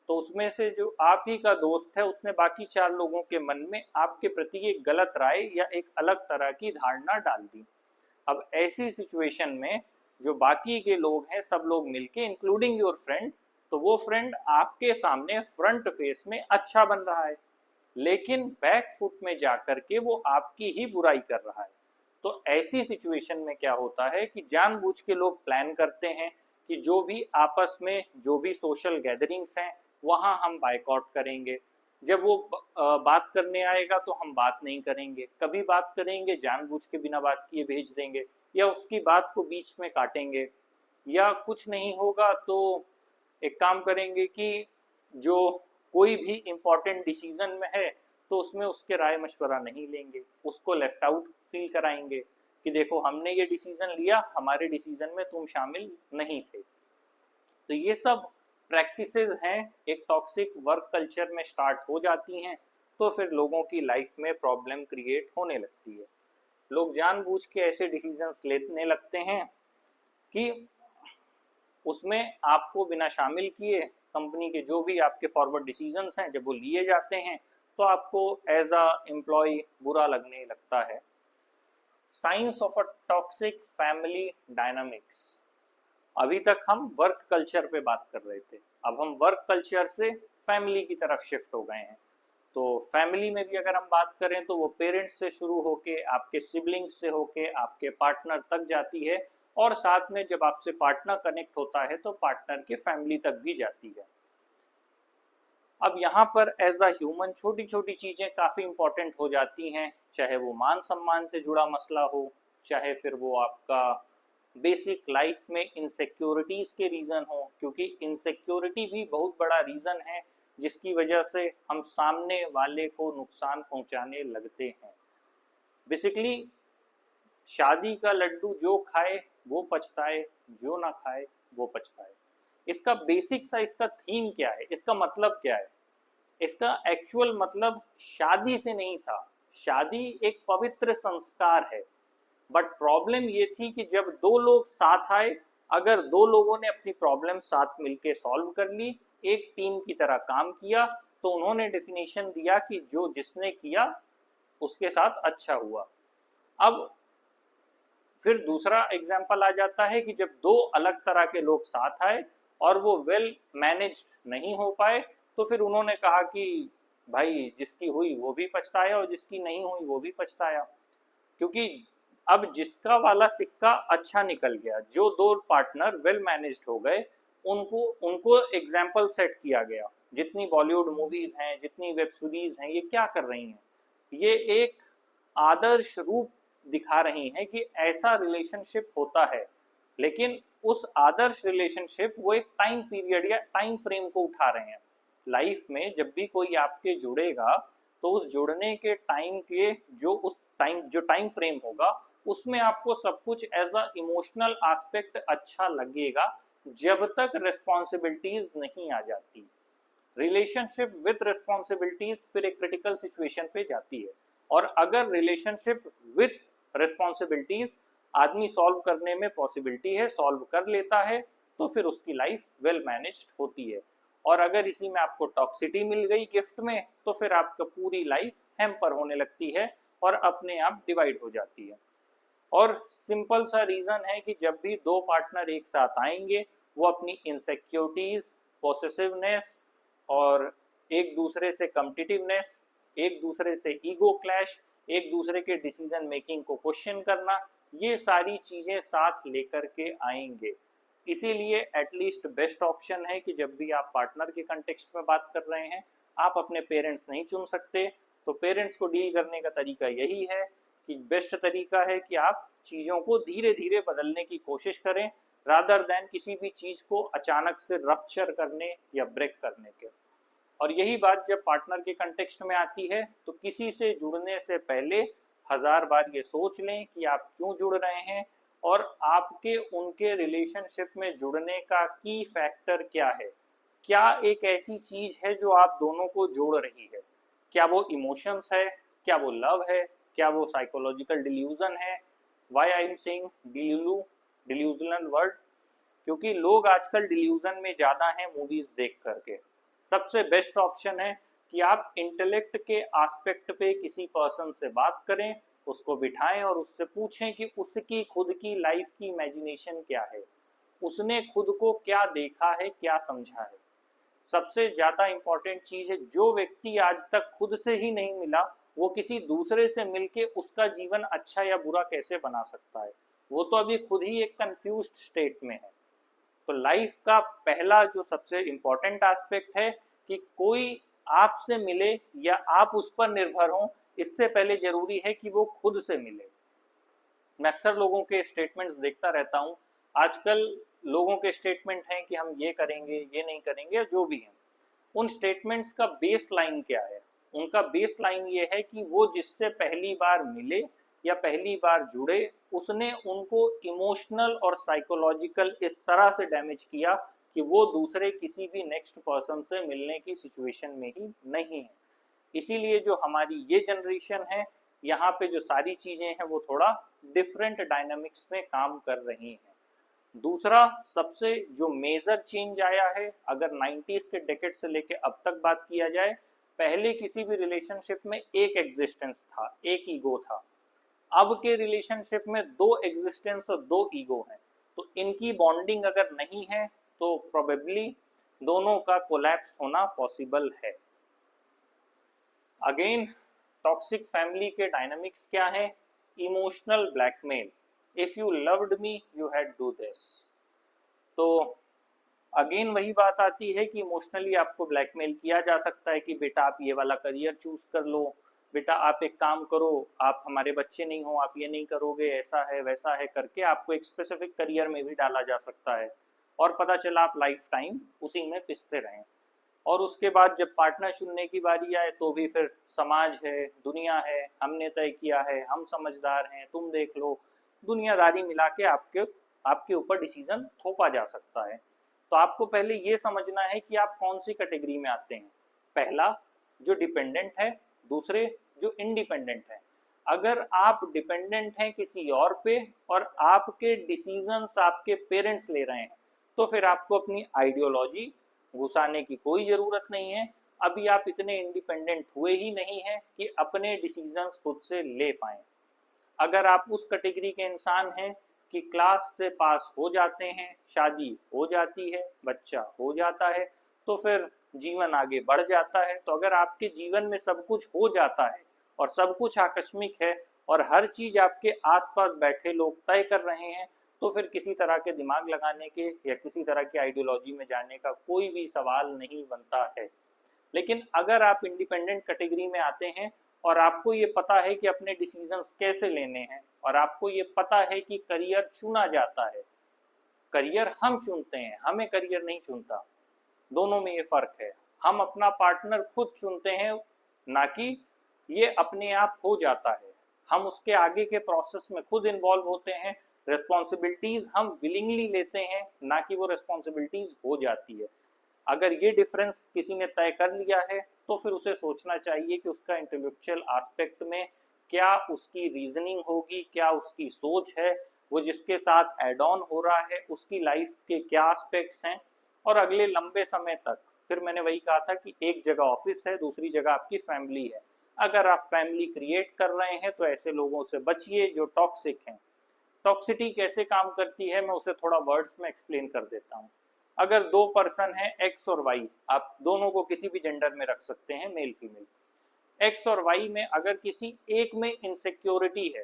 तो उसमें से जो आप ही का दोस्त है उसने बाकी 4 लोगों के मन में आपके प्रति एक गलत राय या एक अलग तरह की धारणा डाल दी। अब ऐसी सिचुएशन में जो बाकी के लोग हैं, सब लोग मिलके इंक्लूडिंग योर फ्रेंड, तो वो फ्रेंड आपके सामने फ्रंट फेस में अच्छा बन रहा है, लेकिन बैक फुट में जाकर के वो आपकी ही बुराई कर रहा है। तो ऐसी सिचुएशन में क्या होता है कि जानबूझ के लोग प्लान करते हैं कि जो भी आपस में जो भी सोशल गैदरिंग्स हैं, वहाँ हम बायकॉट करेंगे। जब वो बात करने आएगा तो हम बात नहीं करेंगे, कभी बात करेंगे जानबूझ के बिना बात किए भेज देंगे, या उसकी बात को बीच में काटेंगे, या कुछ नहीं होगा तो एक काम करेंगे कि जो कोई भी इम्पोर्टेंट डिसीजन में है तो उसमें उसके राय मशवरा नहीं लेंगे, उसको लेफ्ट आउट फील कराएंगे कि देखो हमने ये डिसीजन लिया, हमारे डिसीजन में तुम शामिल नहीं थे। तो ये सब प्रैक्टिसेस हैं, एक टॉक्सिक वर्क कल्चर में स्टार्ट हो जाती हैं, तो फिर लोगों की लाइफ में प्रॉब्लम क्रिएट होने लगती है। लोग जानबूझ के ऐसे डिसीजंस लेने लगते हैं कि उसमें आपको बिना शामिल किए कंपनी के जो भी आपके फॉरवर्ड डिसीजंस हैं जब वो लिए जाते हैं तो आपको एज अ एम्प्लॉय बुरा लगने लगता है। Science of a toxic family dynamics. अभी तक हम वर्क कल्चर पे बात कर रहे थे, अब हम वर्क कल्चर से फैमिली की तरफ शिफ्ट हो गए हैं। तो फैमिली में भी अगर हम बात करें तो वो पेरेंट्स से शुरू होके आपके सिबलिंग्स से होके आपके पार्टनर तक जाती है, और साथ में जब आपसे पार्टनर कनेक्ट होता है तो पार्टनर के फैमिली तक भी जाती है। अब यहाँ पर एज अ ह्यूमन छोटी छोटी चीज़ें काफ़ी इंपॉर्टेंट हो जाती हैं, चाहे वो मान सम्मान से जुड़ा मसला हो, चाहे फिर वो आपका बेसिक लाइफ में इनसिक्योरिटीज़ के रीज़न हो, क्योंकि इनसिक्योरिटी भी बहुत बड़ा रीज़न है जिसकी वजह से हम सामने वाले को नुकसान पहुंचाने लगते हैं। बेसिकली शादी का लड्डू जो खाए वो पछताए, जो ना खाए वो पछताए। इसका बेसिक सा इसका थीम क्या है, इसका मतलब क्या है? इसका एक्चुअल मतलब शादी से नहीं था। शादी एक पवित्र संस्कार है, बट प्रॉब्लम ये थी कि जब दो लोग साथ आए, अगर दो लोगों ने अपनी प्रॉब्लम साथ मिलके सॉल्व कर ली, एक टीम की तरह काम किया, तो उन्होंने डेफिनेशन दिया कि जो जिसने किया उसके साथ अच्छा हुआ। अब फिर दूसरा एग्जाम्पल आ जाता है कि जब दो अलग तरह के लोग साथ आए और वो वेल मैनेज्ड नहीं हो पाए, तो फिर उन्होंने कहा कि भाई जिसकी हुई वो भी पछताया और जिसकी नहीं हुई वो भी पछताया। क्योंकि अब जिसका वाला सिक्का अच्छा निकल गया, जो दो पार्टनर वेल मैनेज्ड हो गए, उनको उनको एग्जाम्पल सेट किया गया। जितनी बॉलीवुड मूवीज हैं, जितनी वेब सीरीज हैं, ये क्या कर रही हैं, ये एक आदर्श रूप दिखा रही हैं कि ऐसा रिलेशनशिप होता है। लेकिन उस आदर्श रिलेशनशिप वो एक टाइम पीरियड या टाइम फ्रेम को उठा रहे हैं। लाइफ में जब भी कोई आपके जुड़ेगा तो उस जुड़ने के टाइम के जो टाइम फ्रेम होगा उसमें आपको सब कुछ एज अ इमोशनल एस्पेक्ट अच्छा लगेगा, जब तक रिस्पॉन्सिबिलिटीज नहीं आ जाती। रिलेशनशिप विद रिस्पॉन्सिबिलिटीज फिर एक क्रिटिकल सिचुएशन पे जाती है, और अगर रिलेशनशिप विद रिस्पॉन्सिबिलिटीज आदमी सॉल्व करने में पॉसिबिलिटी है, सॉल्व कर लेता है, तो फिर उसकी लाइफ वेल मैनेज्ड होती है। और अगर इसी में आपको टॉक्सिटी मिल गई गिफ्ट में, तो फिर आपका पूरी लाइफ हैम्पर होने लगती है और अपने आप डिवाइड हो जाती है। और सिंपल सा रीज़न है कि जब भी दो पार्टनर एक साथ आएंगे, वो अपनी इनसिक्योरिटीज, पॉसेसिवनेस, और एक दूसरे से कम्पिटिटिवनेस, एक दूसरे से ईगो क्लैश, एक दूसरे के डिसीजन मेकिंग को क्वेश्चन करना, ये सारी चीज़ें साथ लेकर के आएंगे। इसीलिए एटलीस्ट बेस्ट ऑप्शन है कि जब भी आप पार्टनर के कंटेक्स्ट में बात कर रहे हैं, आप अपने पेरेंट्स नहीं चुन सकते, तो पेरेंट्स को डील करने का तरीका यही है कि बेस्ट तरीका है कि आप चीज़ों को धीरे धीरे बदलने की कोशिश करें, रादर देन किसी भी चीज़ को अचानक से रप्चर करने या ब्रेक करने के। और यही बात जब पार्टनर के कंटेक्स्ट में आती है तो किसी से जुड़ने से पहले 1000 बार ये सोच लें कि आप क्यों जुड़ रहे हैं, और आपके उनके रिलेशनशिप में जुड़ने का की फैक्टर क्या है। क्या एक ऐसी चीज़ है जो आप दोनों को जोड़ रही है? क्या वो इमोशंस है, क्या वो लव है, क्या वो साइकोलॉजिकल डिल्यूजन है? Why I am saying delusional word, क्योंकि लोग आजकल डिल्यूजन में ज़्यादा हैं मूवीज़ देख करके। सबसे बेस्ट ऑप्शन है कि आप इंटेलेक्ट के एस्पेक्ट पे किसी पर्सन से बात करें, उसको बिठाएं और उससे पूछें कि उसकी खुद की लाइफ की इमेजिनेशन क्या है, उसने खुद को क्या देखा है, क्या समझा है। सबसे ज़्यादा इम्पॉर्टेंट चीज़ है, जो व्यक्ति आज तक खुद से ही नहीं मिला, वो किसी दूसरे से मिलके उसका जीवन अच्छा या बुरा कैसे बना सकता है? वो तो अभी खुद ही एक कंफ्यूज्ड स्टेट में है। तो लाइफ का पहला जो सबसे इम्पोर्टेंट एस्पेक्ट है कि कोई आपसे मिले या आप उस पर निर्भर हों, इससे पहले जरूरी है कि वो खुद से मिले। मैं अक्सर लोगों के स्टेटमेंट्स देखता रहता हूँ। आजकल लोगों के स्टेटमेंट हैं कि हम ये करेंगे, ये नहीं करेंगे, जो भी है। उन स्टेटमेंट्स का बेस लाइन क्या है? उनका बेस लाइन ये है कि वो जिससे पहली बार मिले या पहली बार जुड़े, उसने उनको इमोशनल और साइकोलॉजिकल इस तरह से डैमेज किया कि वो दूसरे किसी भी नेक्स्ट पर्सन से मिलने की सिचुएशन में ही नहीं है। इसीलिए जो हमारी ये जनरेशन है, यहाँ पे जो सारी चीज़ें हैं वो थोड़ा डिफरेंट डायनामिक्स में काम कर रही हैं। दूसरा सबसे जो मेजर चेंज आया है, अगर 90s के डेकेड से लेके अब तक बात किया जाए, पहले किसी भी रिलेशनशिप में एक एग्जिस्टेंस था, एक ईगो था। अब के रिलेशनशिप में दो एग्जिस्टेंस और दो ईगो हैं। तो इनकी बॉन्डिंग अगर नहीं है तो प्रोबेबली दोनों का कोलैप्स होना पॉसिबल है। अगेन टॉक्सिक फैमिली के डायनामिक्स क्या है? Emotional blackmail. If you loved me you had do this. तो अगेन वही बात आती है कि इमोशनली आपको ब्लैकमेल किया जा सकता है कि बेटा आप ये वाला करियर चूज कर लो, बेटा आप एक काम करो, आप हमारे बच्चे नहीं हो, आप ये नहीं करोगे, ऐसा है वैसा है करके आपको एक स्पेसिफिक करियर में भी डाला जा सकता है और पता चला आप लाइफ टाइम उसी में पिसते रहें। और उसके बाद जब पार्टनर चुनने की बारी आए तो भी फिर समाज है, दुनिया है, हमने तय किया है, हम समझदार हैं, तुम देख लो, दुनियादारी मिला के आपके ऊपर डिसीजन थोपा जा सकता है। तो आपको पहले ये समझना है कि आप कौन सी कैटेगरी में आते हैं। पहला जो डिपेंडेंट है, दूसरे जो इंडिपेंडेंट है। अगर आप डिपेंडेंट हैं किसी और पे और आपके डिसीजंस आपके पेरेंट्स ले रहे हैं, तो फिर आपको अपनी आइडियोलॉजी घुसाने की कोई ज़रूरत नहीं है। अभी आप इतने इंडिपेंडेंट हुए ही नहीं हैं कि अपने डिसीजंस खुद से ले पाएँ। अगर आप उस कैटेगरी के इंसान हैं कि क्लास से पास हो जाते हैं, शादी हो जाती है, बच्चा हो जाता है, तो फिर जीवन आगे बढ़ जाता है। तो अगर आपके जीवन में सब कुछ हो जाता है और सब कुछ आकस्मिक है और हर चीज़ आपके आसपास बैठे लोग तय कर रहे हैं, तो फिर किसी तरह के दिमाग लगाने के या किसी तरह की आइडियोलॉजी में जाने का कोई भी सवाल नहीं बनता है। लेकिन अगर आप इंडिपेंडेंट कैटेगरी में आते हैं और आपको ये पता है कि अपने डिसीजंस कैसे लेने हैं और आपको ये पता है कि करियर चुना जाता है, करियर हम चुनते हैं, हमें करियर नहीं चुनता, दोनों में ये फर्क है। हम अपना पार्टनर खुद चुनते हैं, ना कि ये अपने आप हो जाता है। हम उसके आगे के प्रोसेस में खुद इन्वॉल्व होते हैं, रिस्पॉन्सिबिलिटीज हम विलिंगली लेते हैं, ना कि वो रिस्पॉन्सिबिलिटीज हो जाती है। अगर ये डिफरेंस किसी ने तय कर लिया है तो फिर उसे सोचना चाहिए कि उसका इंटेलेक्चुअल एस्पेक्ट में क्या उसकी रीजनिंग होगी, क्या उसकी सोच है, वो जिसके साथ एड ऑन हो रहा है उसकी लाइफ के क्या एस्पेक्ट्स हैं। और अगले लंबे समय तक, फिर मैंने वही कहा था कि एक जगह ऑफिस है, दूसरी जगह आपकी फैमिली है। अगर आप फैमिली क्रिएट कर रहे हैं तो ऐसे लोगों से बचिए जो टॉक्सिक हैं। टॉक्सिटी कैसे काम करती है मैं उसे थोड़ा वर्ड्स में एक्सप्लेन कर देता हूँ। अगर दो पर्सन है एक्स और वाई, आप दोनों को किसी भी जेंडर में रख सकते हैं, मेल फीमेल, एक्स और वाई में अगर किसी एक में इनसिक्योरिटी है,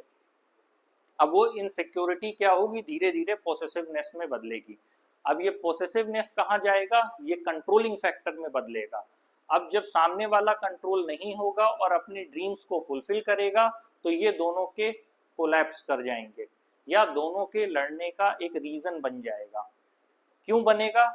अब वो इनसिक्योरिटी क्या होगी, धीरे धीरे पोसेसिवनेस में बदलेगी। अब ये पोसेसिवनेस कहाँ जाएगा, ये कंट्रोलिंग फैक्टर में बदलेगा। अब जब सामने वाला कंट्रोल नहीं होगा और अपनी ड्रीम्स को फुलफिल करेगा तो ये दोनों के कोलैप्स कर जाएंगे या दोनों के लड़ने का एक रीजन बन जाएगा। क्यों बनेगा?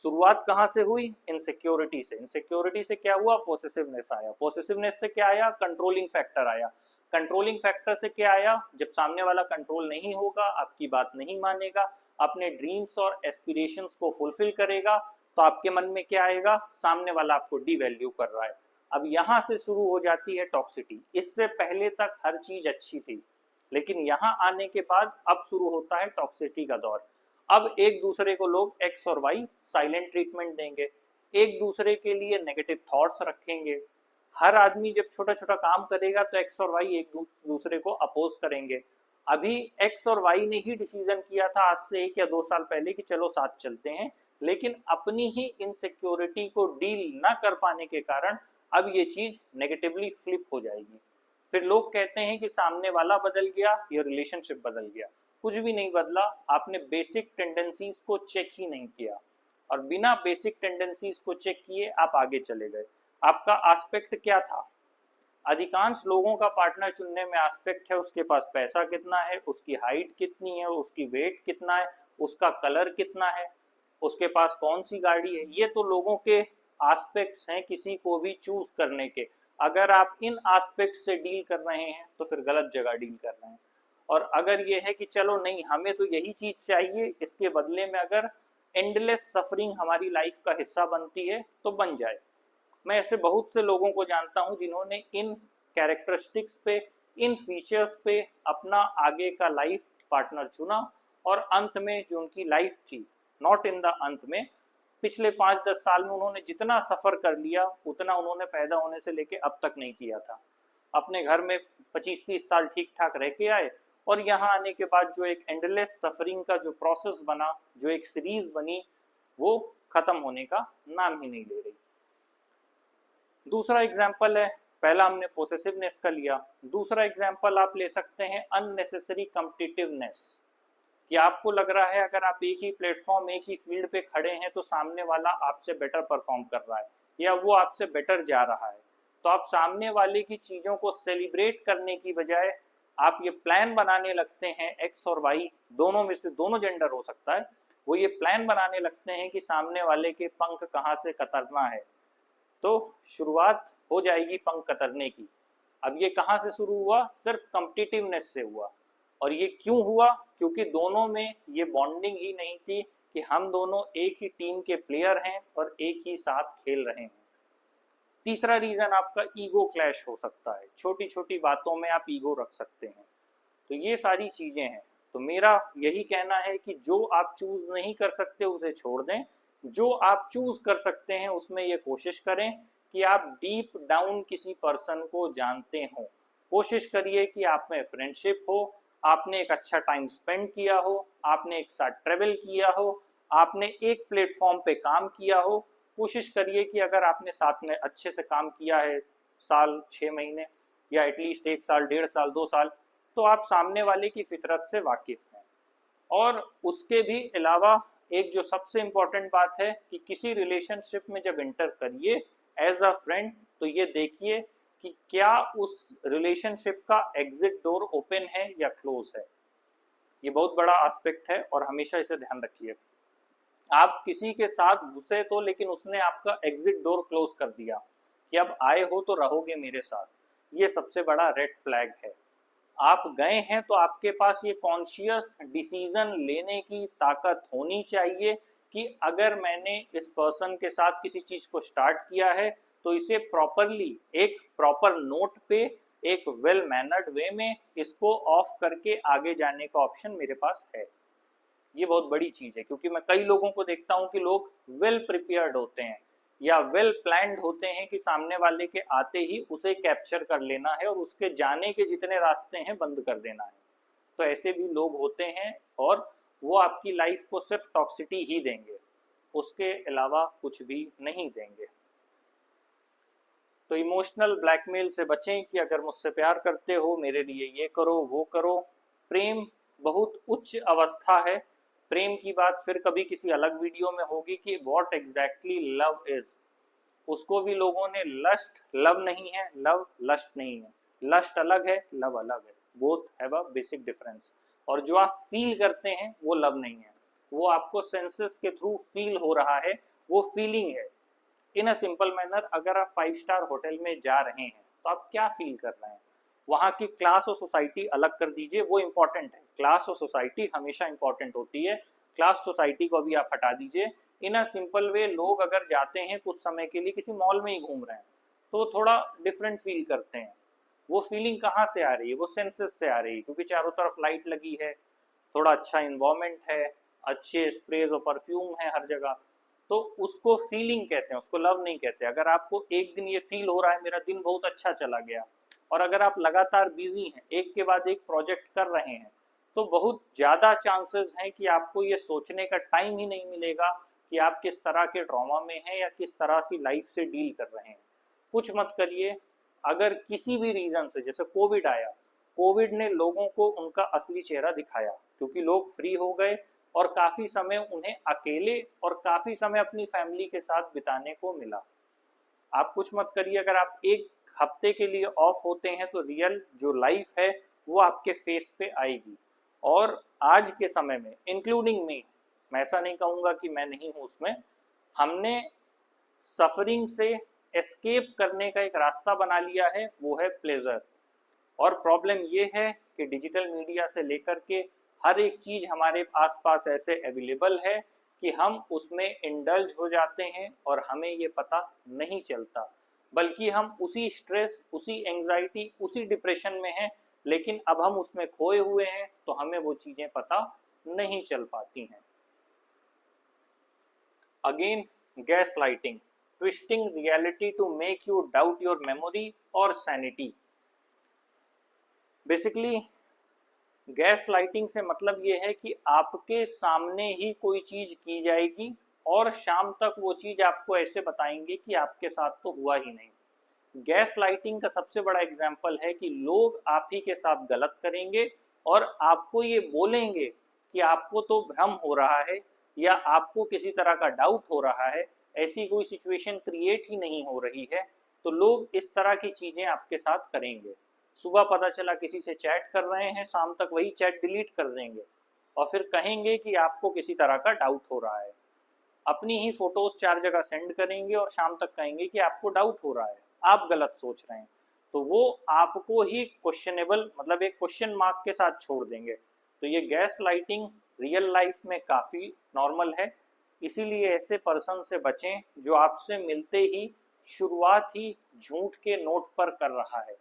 शुरुआत कहाँ से हुई? इनसिक्योरिटी से। इनसिक्योरिटी से क्या हुआ? पोसेसिवनेस आया। पोसेसिवनेस से क्या आया? कंट्रोलिंग फैक्टर आया। कंट्रोलिंग फैक्टर से क्या आया? जब सामने वाला कंट्रोल नहीं होगा, आपकी बात नहीं मानेगा, अपने ड्रीम्स और एस्पिरेशंस को फुलफिल करेगा, तो आपके मन में क्या आएगा? सामने वाला आपको डिवैल्यू कर रहा है। अब यहाँ से शुरू हो जाती है टॉक्सिटी। इससे पहले तक हर चीज अच्छी थी, लेकिन यहाँ आने के बाद अब शुरू होता है टॉक्सिटी का दौर। अब एक दूसरे को लोग एक्स और वाई साइलेंट ट्रीटमेंट देंगे, एक दूसरे के लिए नेगेटिव थॉट्स रखेंगे। हर आदमी जब छोटा छोटा काम करेगा तो एक्स और वाई एक दूसरे को अपोज करेंगे। अभी एक्स और वाई ने ही डिसीजन किया था आज से 1 या 2 साल पहले कि चलो साथ चलते हैं, लेकिन अपनी ही इनसिक्योरिटी को डील ना कर पाने के कारण अब ये चीज नेगेटिवली फ्लिप हो जाएगी। फिर लोग कहते हैं कि सामने वाला बदल गया या रिलेशनशिप बदल गया। कुछ भी नहीं बदला, आपने बेसिक टेंडेंसीज को चेक ही नहीं किया। और बिना बेसिक टेंडेंसीज को चेक किए आप आगे चले गए। आपका एस्पेक्ट क्या था? अधिकांश लोगों का पार्टनर चुनने में एस्पेक्ट है उसके पास पैसा कितना है, उसकी हाइट कितनी है, उसकी वेट कितना है, उसका कलर कितना है, उसके पास कौन सी गाड़ी है। ये तो लोगों के एस्पेक्ट्स हैं किसी को भी चूज करने के। अगर आप इन एस्पेक्ट से डील कर रहे हैं तो फिर गलत जगह डील कर रहे हैं। और अगर ये है कि चलो नहीं हमें तो यही चीज चाहिए, इसके बदले में अगर एंडलेस सफरिंग हमारी लाइफ का हिस्सा बनती है तो बन जाए। मैं ऐसे बहुत से लोगों को जानता हूं जिन्होंने इन कैरेक्टरिस्टिक्स पे, इन फीचर्स पे अपना आगे का लाइफ पार्टनर चुना और अंत में जो उनकी लाइफ थी, नॉट इन द अंत में, पिछले 5-10 साल में उन्होंने जितना सफ़र कर लिया उतना उन्होंने पैदा होने से लेके अब तक नहीं किया था। अपने घर में 25-30 साल ठीक ठाक रह के आए और यहाँ आने के बाद जो एक एंडलेस सफरिंग का जो प्रोसेस बना, जो एक सीरीज बनी, वो खत्म होने का नाम ही नहीं ले रही। दूसरा एग्जाम्पल है, पहला हमने पोसेसिवनेस का लिया, दूसरा एग्जाम्पल आप ले सकते हैं अननेसेसरी कॉम्पिटिटिवनेस। कि आपको लग रहा है अगर आप एक ही प्लेटफॉर्म, एक ही फील्ड पे खड़े हैं तो सामने वाला आपसे बेटर परफॉर्म कर रहा है या वो आपसे बेटर जा रहा है, तो आप सामने वाले की चीज़ों को सेलिब्रेट करने की बजाय आप ये प्लान बनाने लगते हैं, एक्स और वाई दोनों में से, दोनों जेंडर हो सकता है, वो ये प्लान बनाने लगते हैं कि सामने वाले के पंख कहाँ से कतरना है। तो शुरुआत हो जाएगी पंख कतरने की। अब ये कहाँ से शुरू हुआ? सिर्फ कॉम्पिटिटिवनेस से हुआ। और ये क्यों हुआ? क्योंकि दोनों में ये बॉन्डिंग ही नहीं थी कि हम दोनों एक ही टीम के प्लेयर हैं और एक ही साथ खेल रहे हैं। तीसरा रीजन आपका ईगो क्लैश हो सकता है, छोटी छोटी बातों में आप ईगो रख सकते हैं। तो ये सारी चीजें हैं। तो मेरा यही कहना है कि जो आप चूज नहीं कर सकते उसे छोड़ दें, जो आप चूज कर सकते हैं उसमें ये कोशिश करें कि आप डीप डाउन किसी पर्सन को जानते हो। कोशिश करिए कि आप में फ्रेंडशिप हो, आपने एक अच्छा टाइम स्पेंड किया हो, आपने एक साथ ट्रेवल किया हो, आपने एक प्लेटफॉर्म पे काम किया हो। कोशिश करिए कि अगर आपने साथ में अच्छे से काम किया है साल 6 महीने या एटलीस्ट 1 साल, 1.5 साल, 2 साल, तो आप सामने वाले की फितरत से वाकिफ हैं। और उसके भी अलावा एक जो सबसे इम्पोर्टेंट बात है कि किसी रिलेशनशिप में जब एंटर करिए एज अ फ्रेंड, तो ये देखिए कि क्या उस रिलेशनशिप का एग्जिट डोर ओपन है या क्लोज है। ये बहुत बड़ा एस्पेक्ट है और हमेशा इसे ध्यान रखिए। आप किसी के साथ घुसे तो, लेकिन उसने आपका एग्जिट डोर क्लोज कर दिया कि अब आए हो तो रहोगे मेरे साथ, ये सबसे बड़ा रेड फ्लैग है। आप गए हैं तो आपके पास ये कॉन्शियस डिसीजन लेने की ताकत होनी चाहिए कि अगर मैंने इस पर्सन के साथ किसी चीज को स्टार्ट किया है तो इसे प्रॉपरली, एक प्रॉपर नोट पे, एक वेल मैनर्ड वे में इसको ऑफ करके आगे जाने का ऑप्शन मेरे पास है। ये बहुत बड़ी चीज है, क्योंकि मैं कई लोगों को देखता हूँ कि लोग वेल प्रिपेयर्ड होते हैं या वेल प्लान्ड होते हैं कि सामने वाले के आते ही उसे कैप्चर कर लेना है और उसके जाने के जितने रास्ते हैं बंद कर देना है। तो ऐसे भी लोग होते हैं और वो आपकी लाइफ को सिर्फ टॉक्सिटी ही देंगे, उसके अलावा कुछ भी नहीं देंगे। तो इमोशनल ब्लैकमेल से बचें कि अगर मुझसे प्यार करते हो मेरे लिए ये करो वो करो। प्रेम बहुत उच्च अवस्था है। प्रेम की बात फिर कभी किसी अलग वीडियो में होगी कि व्हाट एग्जैक्टली लव इज। उसको भी लोगों ने लस्ट लव नहीं है, लव लस्ट नहीं है। लस्ट अलग है, लव अलग है, both have a basic difference. और जो आप फील करते हैं वो लव नहीं है, वो आपको सेंसेस के थ्रू फील हो रहा है, वो फीलिंग है। इन अ सिंपल मैनर, अगर आप 5 स्टार होटल में जा रहे हैं तो आप क्या फील कर रहे हैं? वहाँ की क्लास और सोसाइटी अलग कर दीजिए, वो इम्पोर्टेंट है, क्लास और सोसाइटी हमेशा इंपॉर्टेंट होती है, क्लास सोसाइटी को भी आप हटा दीजिए। इन अ सिंपल वे, लोग अगर जाते हैं कुछ समय के लिए किसी मॉल में ही घूम रहे हैं तो थोड़ा डिफरेंट फील करते हैं। वो फीलिंग कहाँ से आ रही है? वो सेंसेस से आ रही है, क्योंकि चारों तरफ लाइट लगी है, थोड़ा अच्छा इन्वायरमेंट है, अच्छे स्प्रेज और परफ्यूम है हर जगह, तो उसको फीलिंग कहते हैं, उसको लव नहीं कहते। अगर आपको एक दिन ये फील हो रहा है मेरा दिन बहुत अच्छा चला गया, और अगर आप लगातार बिजी हैं, एक के बाद एक प्रोजेक्ट कर रहे हैं, तो बहुत ज़्यादा चांसेस हैं कि आपको ये सोचने का टाइम ही नहीं मिलेगा कि आप किस तरह के ट्रॉमा में हैं या किस तरह की लाइफ से डील कर रहे हैं। कुछ मत करिए। अगर किसी भी रीज़न से, जैसे कोविड आया, कोविड ने लोगों को उनका असली चेहरा दिखाया, क्योंकि लोग फ्री हो गए, और काफ़ी समय उन्हें अकेले और काफ़ी समय अपनी फैमिली के साथ बिताने को मिला। आप कुछ मत करिए, अगर आप एक हफ्ते के लिए ऑफ होते हैं तो रियल जो लाइफ है वो आपके फेस पे आएगी। और आज के समय में इंक्लूडिंग मी, मैं ऐसा नहीं कहूँगा कि मैं नहीं हूँ उसमें, हमने सफरिंग से एस्केप करने का एक रास्ता बना लिया है, वो है प्लेजर। और प्रॉब्लम ये है कि डिजिटल मीडिया से लेकर के हर एक चीज़ हमारे आसपास ऐसे अवेलेबल है कि हम उसमें इंडल्ज हो जाते हैं और हमें ये पता नहीं चलता, बल्कि हम उसी स्ट्रेस, उसी एंजाइटी, उसी डिप्रेशन में हैं, लेकिन अब हम उसमें खोए हुए हैं तो हमें वो चीज़ें पता नहीं चल पाती हैं। Again, gas lighting, twisting reality to make you doubt your memory और सैनिटी। बेसिकली गैस लाइटिंग से मतलब ये है कि आपके सामने ही कोई चीज़ की जाएगी और शाम तक वो चीज़ आपको ऐसे बताएंगे कि आपके साथ तो हुआ ही नहीं। गैस लाइटिंग का सबसे बड़ा एग्जाम्पल है कि लोग आप ही के साथ गलत करेंगे और आपको ये बोलेंगे कि आपको तो भ्रम हो रहा है या आपको किसी तरह का डाउट हो रहा है, ऐसी कोई सिचुएशन क्रिएट ही नहीं हो रही है। तो लोग इस तरह की चीज़ें आपके साथ करेंगे। सुबह पता चला किसी से चैट कर रहे हैं, शाम तक वही चैट डिलीट कर देंगे और फिर कहेंगे कि आपको किसी तरह का डाउट हो रहा है। अपनी ही फोटोज 4 जगह सेंड करेंगे और शाम तक कहेंगे कि आपको डाउट हो रहा है, आप गलत सोच रहे हैं। तो वो आपको ही क्वेश्चनेबल, मतलब एक क्वेश्चन मार्क के साथ छोड़ देंगे। तो ये गैस लाइटिंग रियल लाइफ में काफ़ी नॉर्मल है। इसीलिए ऐसे पर्सन से बचें जो आपसे मिलते ही शुरुआत ही झूठ के नोट पर कर रहा है।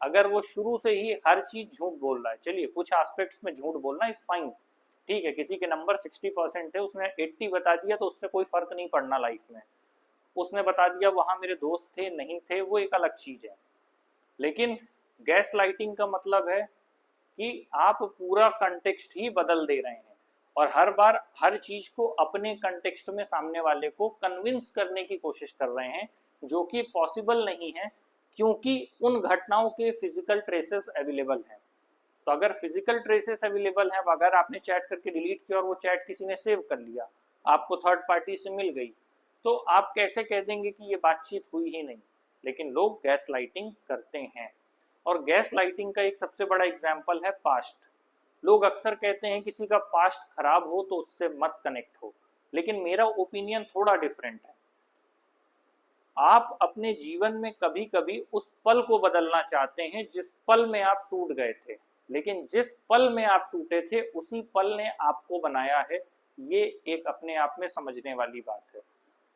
अगर वो शुरू से ही हर चीज झूठ बोल रहा है, चलिए कुछ एस्पेक्ट्स में झूठ बोलना इज फाइन, ठीक है, किसी के नंबर 60% थे, उसने 80 बता दिया तो उससे कोई फर्क नहीं पड़ना लाइफ में। उसने बता दिया वहां मेरे दोस्त थे नहीं थे, वो एक अलग चीज है। लेकिन गैस लाइटिंग का मतलब है कि आप पूरा कंटेक्स्ट ही बदल दे रहे हैं और हर बार हर चीज को अपने कंटेक्स्ट में सामने वाले को कन्विंस करने की कोशिश कर रहे हैं, जो कि पॉसिबल नहीं है, क्योंकि उन घटनाओं के फिजिकल ट्रेसेस अवेलेबल हैं। तो अगर फिजिकल ट्रेसेस अवेलेबल हैं, अगर आपने चैट करके डिलीट किया और वो चैट किसी ने सेव कर लिया, आपको थर्ड पार्टी से मिल गई, तो आप कैसे कह देंगे कि ये बातचीत हुई ही नहीं। लेकिन लोग गैस लाइटिंग करते हैं। और गैस लाइटिंग का एक सबसे बड़ा एग्जाम्पल है पास्ट। लोग अक्सर कहते हैं किसी का पास्ट खराब हो तो उससे मत कनेक्ट हो, लेकिन मेरा ओपिनियन थोड़ा डिफरेंट है। आप अपने जीवन में कभी कभी उस पल को बदलना चाहते हैं जिस पल में आप टूट गए थे, लेकिन जिस पल में आप टूटे थे उसी पल ने आपको बनाया है। ये एक अपने आप में समझने वाली बात है।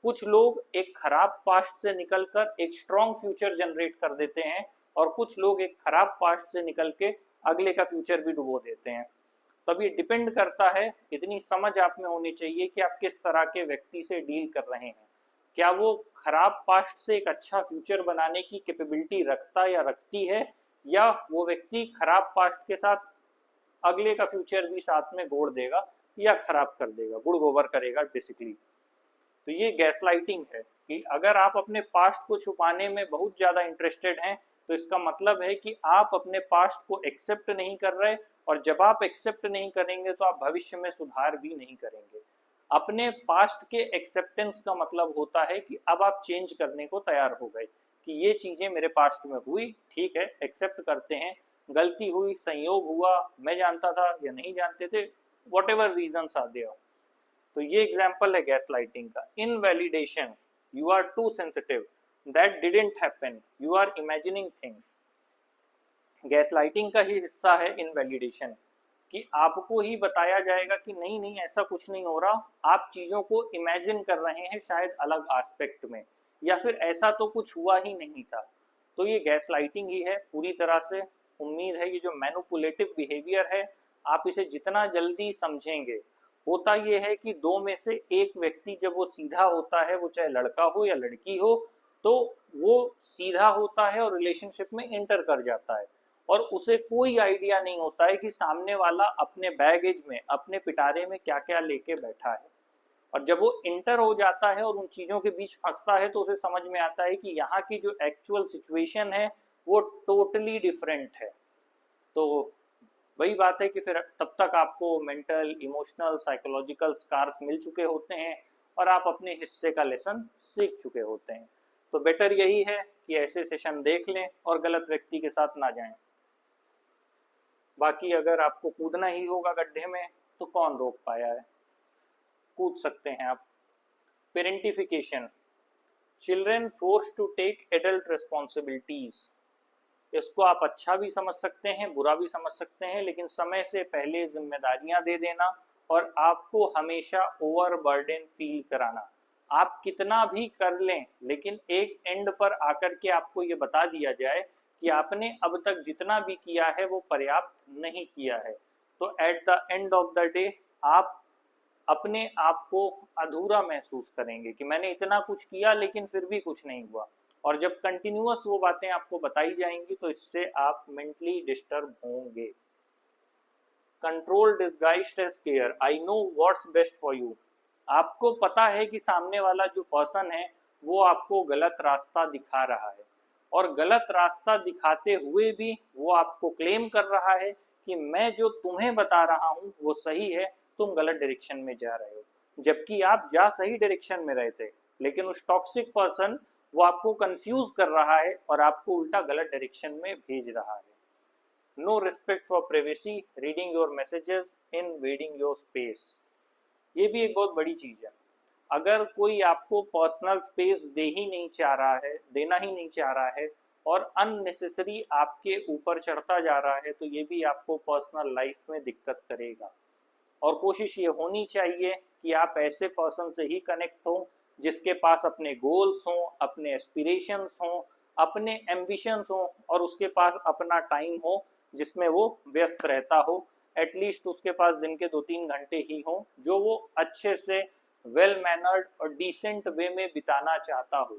कुछ लोग एक खराब पास्ट से निकलकर एक स्ट्रॉन्ग फ्यूचर जनरेट कर देते हैं और कुछ लोग एक खराब पास्ट से निकल के अगले का फ्यूचर भी डुबो देते हैं। तब ये डिपेंड करता है, इतनी समझ आप में होनी चाहिए कि आप किस तरह के व्यक्ति से डील कर रहे हैं। क्या वो खराब पास्ट से एक अच्छा फ्यूचर बनाने की कैपेबिलिटी रखता या रखती है, या वो व्यक्ति खराब पास्ट के साथ अगले का फ्यूचर भी साथ में गोड़ देगा या खराब कर देगा, गुड़ गोबर करेगा बेसिकली। तो ये गैसलाइटिंग है कि अगर आप अपने पास्ट को छुपाने में बहुत ज़्यादा इंटरेस्टेड हैं तो इसका मतलब है कि आप अपने पास्ट को एक्सेप्ट नहीं कर रहे, और जब आप एक्सेप्ट नहीं करेंगे तो आप भविष्य में सुधार भी नहीं करेंगे। अपने पास्ट के एक्सेप्टेंस का मतलब होता है कि अब आप चेंज करने को तैयार हो गए कि ये चीज़ें मेरे पास्ट में हुई, ठीक है, एक्सेप्ट करते हैं, गलती हुई, संयोग हुआ, मैं जानता था या नहीं जानते थे, whatever reasons are there. तो ये एग्जाम्पल है गैस लाइटिंग का। Invalidation, you are too sensitive, that didn't happen, you are imagining things. Gas lighting का ही हिस्सा है इनवैलिडेशन, कि आपको ही बताया जाएगा कि नहीं नहीं ऐसा कुछ नहीं हो रहा, आप चीज़ों को इमेजिन कर रहे हैं शायद अलग एस्पेक्ट में, या फिर ऐसा तो कुछ हुआ ही नहीं था। तो ये गैस लाइटिंग ही है पूरी तरह से। उम्मीद है ये जो मैनिपुलेटिव बिहेवियर है, आप इसे जितना जल्दी समझेंगे। होता ये है कि दो में से एक व्यक्ति जब वो सीधा होता है, वो चाहे लड़का हो या लड़की हो, तो वो सीधा होता है और रिलेशनशिप में एंटर कर जाता है और उसे कोई आइडिया नहीं होता है कि सामने वाला अपने बैगेज में, अपने पिटारे में क्या क्या लेके बैठा है। और जब वो इंटर हो जाता है और उन चीज़ों के बीच फंसता है तो उसे समझ में आता है कि यहाँ की जो एक्चुअल सिचुएशन है वो टोटली डिफरेंट है। तो वही बात है कि फिर तब तक आपको मेंटल, इमोशनल, साइकोलॉजिकल स्कार्स मिल चुके होते हैं और आप अपने हिस्से का लेसन सीख चुके होते हैं। तो बेटर यही है कि ऐसे सेशन देख लें और गलत व्यक्ति के साथ ना जाएं। बाकी अगर आपको कूदना ही होगा गड्ढे में तो कौन रोक पाया है, कूद सकते हैं आप। Parentification, children force to take adult responsibilities. इसको आप अच्छा भी समझ सकते हैं, बुरा भी समझ सकते हैं, लेकिन समय से पहले जिम्मेदारियां दे देना और आपको हमेशा ओवरबर्डन फील कराना। आप कितना भी कर लें लेकिन एक एंड पर आकर के आपको ये बता दिया जाए कि आपने अब तक जितना भी किया है वो पर्याप्त नहीं किया है, तो at the end of the day आप अपने आप को अधूरा महसूस करेंगे कि मैंने इतना कुछ किया लेकिन फिर भी कुछ नहीं हुआ। और जब कंटिन्यूअस वो बातें आपको बताई जाएंगी तो इससे आप मेंटली डिस्टर्ब होंगे। Control disguised as care, I know what's best for you. आपको पता है कि सामने वाला जो पर्सन है वो आपको गलत रास्ता दिखा रहा है, और गलत रास्ता दिखाते हुए भी वो आपको क्लेम कर रहा है कि मैं जो तुम्हें बता रहा हूँ वो सही है, तुम गलत डायरेक्शन में जा रहे हो, जबकि आप जा सही डायरेक्शन में रहे थे। लेकिन उस टॉक्सिक पर्सन वो आपको कंफ्यूज कर रहा है और आपको उल्टा गलत डायरेक्शन में भेज रहा है। No respect for privacy, reading your messages, invading your space. ये भी एक बहुत बड़ी चीज है। अगर कोई आपको पर्सनल स्पेस देना ही नहीं चाह रहा है और अननेसेसरी आपके ऊपर चढ़ता जा रहा है, तो ये भी आपको पर्सनल लाइफ में दिक्कत करेगा। और कोशिश ये होनी चाहिए कि आप ऐसे पर्सन से ही कनेक्ट हो जिसके पास अपने गोल्स हों, अपने एस्पिरेशंस हों, अपने एम्बिशंस हों, और उसके पास अपना टाइम हो जिसमें वो व्यस्त रहता हो। एटलीस्ट उसके पास दिन के 2-3 घंटे ही हों जो वो अच्छे से वेल मैनर्ड और डिसेंट वे में बिताना चाहता हो।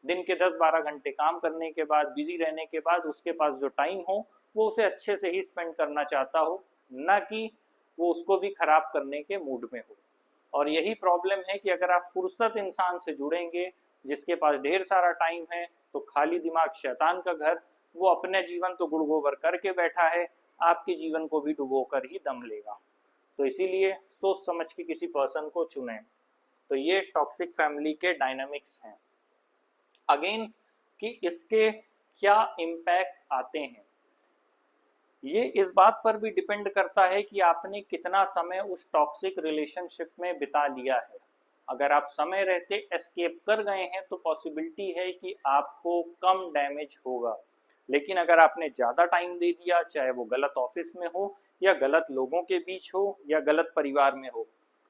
दिन के 10-12 घंटे काम करने के बाद, बिजी रहने के बाद, उसके पास जो टाइम हो वो उसे अच्छे से ही स्पेंड करना चाहता हो, ना कि वो उसको भी खराब करने के मूड में हो। और यही प्रॉब्लम है कि अगर आप फुर्सत इंसान से जुड़ेंगे जिसके पास ढेर सारा टाइम है, तो खाली दिमाग शैतान का घर, वो अपने जीवन तो गुड़गोबर करके बैठा है, आपके जीवन को भी डुबो कर ही दम लेगा। तो इसीलिए सोच समझ के किसी पर्सन को चुनें। तो ये टॉक्सिक फैमिली के डायनामिक्स हैं। अगेन कि इसके क्या इम्पैक्ट आते हैं, ये इस बात पर भी डिपेंड करता है कि आपने कितना समय उस टॉक्सिक रिलेशनशिप में बिता लिया है। अगर आप समय रहते एस्केप कर गए हैं तो पॉसिबिलिटी है कि आपको कम डैमेज होगा, लेकिन अगर आपने ज़्यादा टाइम दे दिया, चाहे वो गलत ऑफिस में हो या गलत लोगों के बीच हो या गलत परिवार में हो,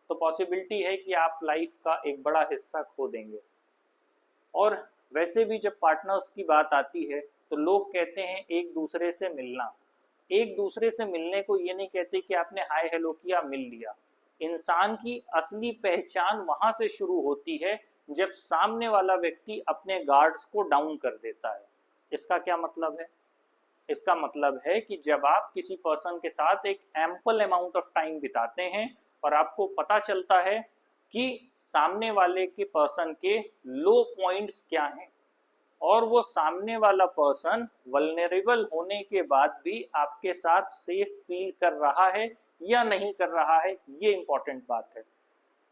तो पॉसिबिलिटी है कि आप लाइफ का एक बड़ा हिस्सा खो देंगे। और वैसे भी जब पार्टनर्स की बात आती है तो लोग कहते हैं एक दूसरे से मिलना। एक दूसरे से मिलने को ये नहीं कहते कि आपने हाय हेलो किया, मिल लिया। इंसान की असली पहचान वहां से शुरू होती है जब सामने वाला व्यक्ति अपने गार्ड्स को डाउन कर देता है। इसका क्या मतलब है? इसका मतलब है कि जब आप किसी पर्सन के साथ एक एम्पल अमाउंट ऑफ टाइम बिताते हैं और आपको पता चलता है कि सामने वाले के पर्सन के लो पॉइंट्स क्या हैं, और वो सामने वाला पर्सन वल्नरेबल होने के बाद भी आपके साथ सेफ फील कर रहा है या नहीं कर रहा है, ये इंपॉर्टेंट बात है।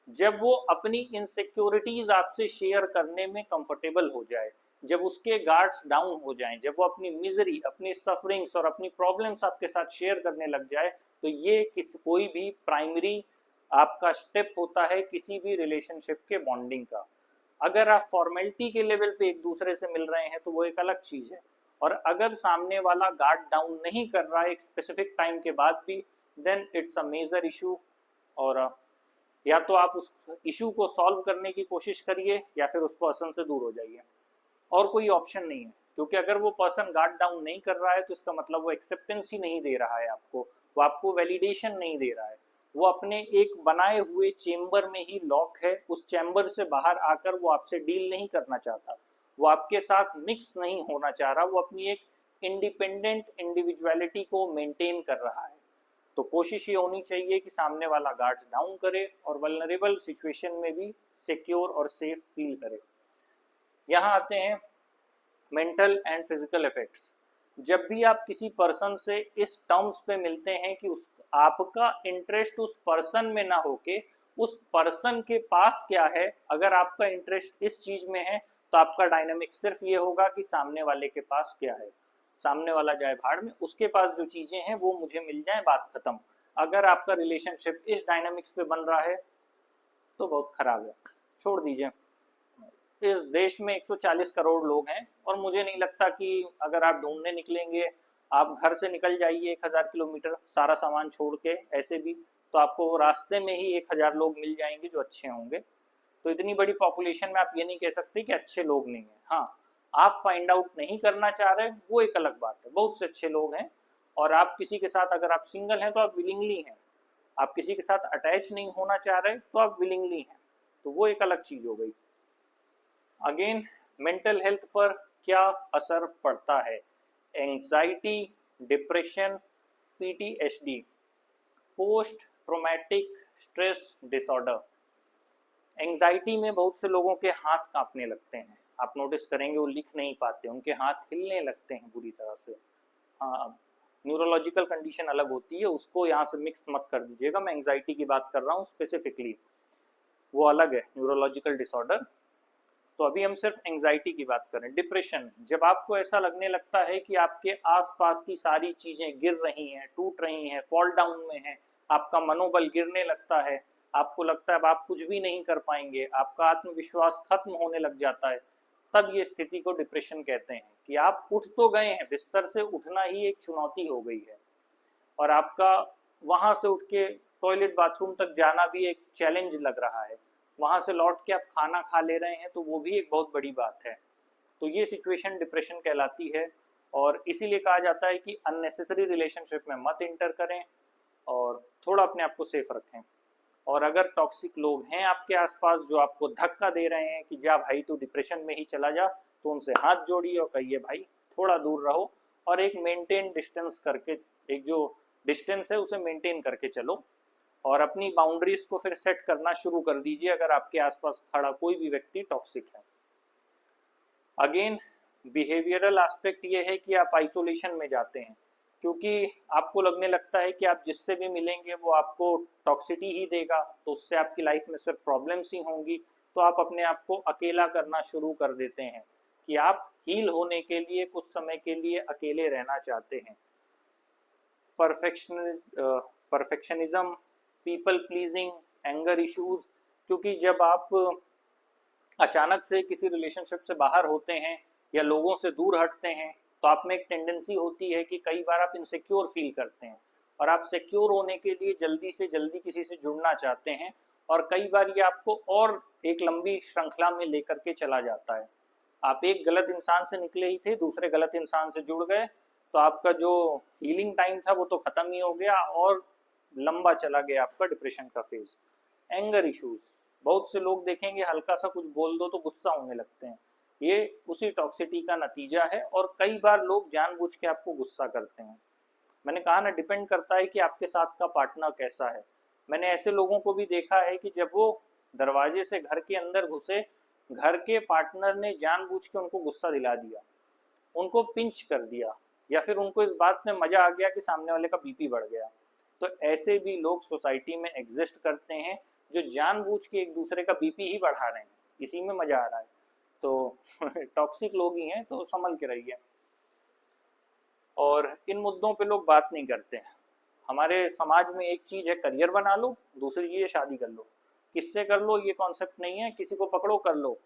जब वो अपनी इनसिक्योरिटीज आपसे शेयर करने में कंफर्टेबल हो जाए, जब उसके गार्ड्स डाउन हो जाएं, जब वो अपनी मिजरी, अपनी सफरिंग्स और अपनी प्रॉब्लम्स आपके साथ शेयर करने लग जाए, तो ये कोई भी प्राइमरी आपका स्टेप होता है किसी भी रिलेशनशिप के बॉन्डिंग का। अगर आप फॉर्मेलिटी के लेवल पे एक दूसरे से मिल रहे हैं तो वो एक अलग चीज है, और अगर सामने वाला गार्ड डाउन नहीं कर रहा है एक स्पेसिफिक टाइम के बाद भी, then it's a major issue. और या तो आप उस इशू को सॉल्व करने की कोशिश करिए या फिर उस पर्सन से दूर हो जाइए, और कोई ऑप्शन नहीं है। क्योंकि अगर वो पर्सन गार्ड डाउन नहीं कर रहा है तो इसका मतलब वो एक्सेप्टेंस ही नहीं दे रहा है आपको, वो आपको वैलिडेशन नहीं दे रहा है। वो अपने एक बनाए हुए चेम्बर में ही लॉक है, उस चैम्बर से बाहर आकर वो आपसे डील नहीं करना चाहता, वो आपके साथ मिक्स नहीं होना चाह रहा, वो अपनी एक इंडिपेंडेंट इंडिविजुअलिटी को मेंटेन कर रहा है। तो कोशिश ये होनी चाहिए कि सामने वाला गार्ड्स डाउन करे और वल्नरेबल सिचुएशन में भी सिक्योर और सेफ फील करे। यहाँ आते हैं मेंटल एंड फिजिकल इफेक्ट्स। जब भी आप किसी पर्सन से इस टर्म्स पे मिलते हैं कि उस आपका इंटरेस्ट उस पर्सन में ना होके उस पर्सन के पास क्या है, अगर आपका इंटरेस्ट इस चीज में है तो आपका डायनामिक सिर्फ ये होगा कि सामने वाले के पास क्या है, सामने वाला जाए भाड़ में, उसके पास जो चीजें हैं वो मुझे मिल जाए, बात खत्म। अगर आपका रिलेशनशिप इस डायनामिक्स पे बन रहा है तो बहुत खराब है, छोड़ दीजिए। इस देश में 140 करोड़ लोग हैं और मुझे नहीं लगता कि अगर आप ढूंढने निकलेंगे, आप घर से निकल जाइए 1000 किलोमीटर सारा सामान छोड़ के ऐसे भी, तो आपको रास्ते में ही 1000 लोग मिल जाएंगे जो अच्छे होंगे। तो इतनी बड़ी पॉपुलेशन में आप ये नहीं कह सकते कि अच्छे लोग नहीं हैं। हाँ, आप फाइंड आउट नहीं करना चाह रहे वो एक अलग बात है, बहुत से अच्छे लोग हैं। और आप किसी के साथ, अगर आप सिंगल हैं तो आप विलिंगली हैं, आप किसी के साथ अटैच नहीं होना चाह रहे तो आप विलिंगली हैं, तो वो एक अलग चीज हो गई। अगेन, मेंटल हेल्थ पर क्या असर पड़ता है? Anxiety, depression, PTSD, post traumatic stress disorder. Anxiety में बहुत से लोगों के हाथ कांपने लगते हैं, आप नोटिस करेंगे वो लिख नहीं पाते, उनके हाथ हिलने लगते हैं बुरी तरह से। हाँ, न्यूरोलॉजिकल कंडीशन अलग होती है, उसको यहाँ से मिक्स मत कर दीजिएगा, मैं एंजाइटी की बात कर रहा हूँ स्पेसिफिकली, वो अलग है न्यूरोलॉजिकल डिसऑर्डर। तो अभी हम सिर्फ एंजाइटी की बात करें। डिप्रेशन, जब आपको ऐसा लगने लगता है कि आपके आसपास की सारी चीजें गिर रही हैं, टूट रही हैं, फॉल डाउन में हैं, आपका मनोबल गिरने लगता है, आपको लगता है अब आप कुछ भी नहीं कर पाएंगे, आपका आत्मविश्वास खत्म होने लग जाता है, तब ये स्थिति को डिप्रेशन कहते हैं। कि आप उठ तो गए हैं, बिस्तर से उठना ही एक चुनौती हो गई है, और आपका वहां से उठ के टॉयलेट बाथरूम तक जाना भी एक चैलेंज लग रहा है, वहां से लौट के आप खाना खा ले रहे हैं तो वो भी एक बहुत बड़ी बात है। तो ये सिचुएशन डिप्रेशन कहलाती है, और इसीलिए कहा जाता है कि अननेसेसरी रिलेशनशिप में मत इंटर करें और थोड़ा अपने आप को सेफ रखें। और अगर टॉक्सिक लोग हैं आपके आसपास जो आपको धक्का दे रहे हैं कि जा भाई तू डिप्रेशन में ही चला जा, तो उनसे हाथ जोड़िए और कहिए भाई थोड़ा दूर रहो, और एक मेंटेन डिस्टेंस करके, एक जो डिस्टेंस है उसे मेंटेन करके चलो, और अपनी बाउंड्रीज को फिर सेट करना शुरू कर दीजिए अगर आपके आसपास खड़ा कोई भी व्यक्ति टॉक्सिक है। अगेन, बिहेवियरल एस्पेक्ट ये है कि आप आइसोलेशन में जाते हैं, क्योंकि आपको लगने लगता है कि आप जिससे भी मिलेंगे वो आपको टॉक्सिटी ही देगा, तो उससे आपकी लाइफ में सिर्फ प्रॉब्लम्स ही होंगी, तो आप अपने आप को अकेला करना शुरू कर देते हैं कि आप हील होने के लिए कुछ समय के लिए अकेले रहना चाहते हैं। Perfectionism, people pleasing, anger issues, क्योंकि जब आप अचानक से किसी रिलेशनशिप से बाहर होते हैं या लोगों से दूर हटते हैं तो आप में एक टेंडेंसी होती है कि कई बार आप इनसिक्योर फील करते हैं, और आप सिक्योर होने के लिए जल्दी से जल्दी किसी से जुड़ना चाहते हैं, और कई बार ये आपको और एक लंबी श्रृंखला में लेकर के चला जाता है। आप एक गलत इंसान से निकले ही थे, दूसरे गलत इंसान से जुड़ गए, तो आपका जो हीलिंग टाइम था वो तो खत्म ही हो गया, और लंबा चला गया आपका डिप्रेशन का फेज। एंगर इश्यूज, बहुत से लोग देखेंगे हल्का सा कुछ बोल दो तो गुस्सा होने लगते हैं, ये उसी टॉक्सिटी का नतीजा है, और कई बार लोग जानबूझ के आपको गुस्सा करते हैं। मैंने कहा ना, डिपेंड करता है कि आपके साथ का पार्टनर कैसा है। मैंने ऐसे लोगों को भी देखा है कि जब वो दरवाजे से घर के अंदर घुसे, घर के पार्टनर ने जानबूझ के उनको गुस्सा दिला दिया, उनको पिंच कर दिया, या फिर उनको इस बात में मजा आ गया कि सामने वाले का बीपी बढ़ गया। तो ऐसे भी लोग सोसाइटी में एग्जिस्ट करते हैं जो जानबूझ के एक दूसरे का बीपी ही बढ़ा रहे हैं, इसी में मजा आ रहा है। तो टॉक्सिक लोग ही हैं, तो संभल के रहिए। और इन मुद्दों पे लोग बात नहीं करते हैं। हमारे समाज में एक चीज है करियर बना लो, दूसरी चीज है शादी कर लो। किससे कर लो ये कॉन्सेप्ट नहीं है, किसी को पकड़ो कर लो।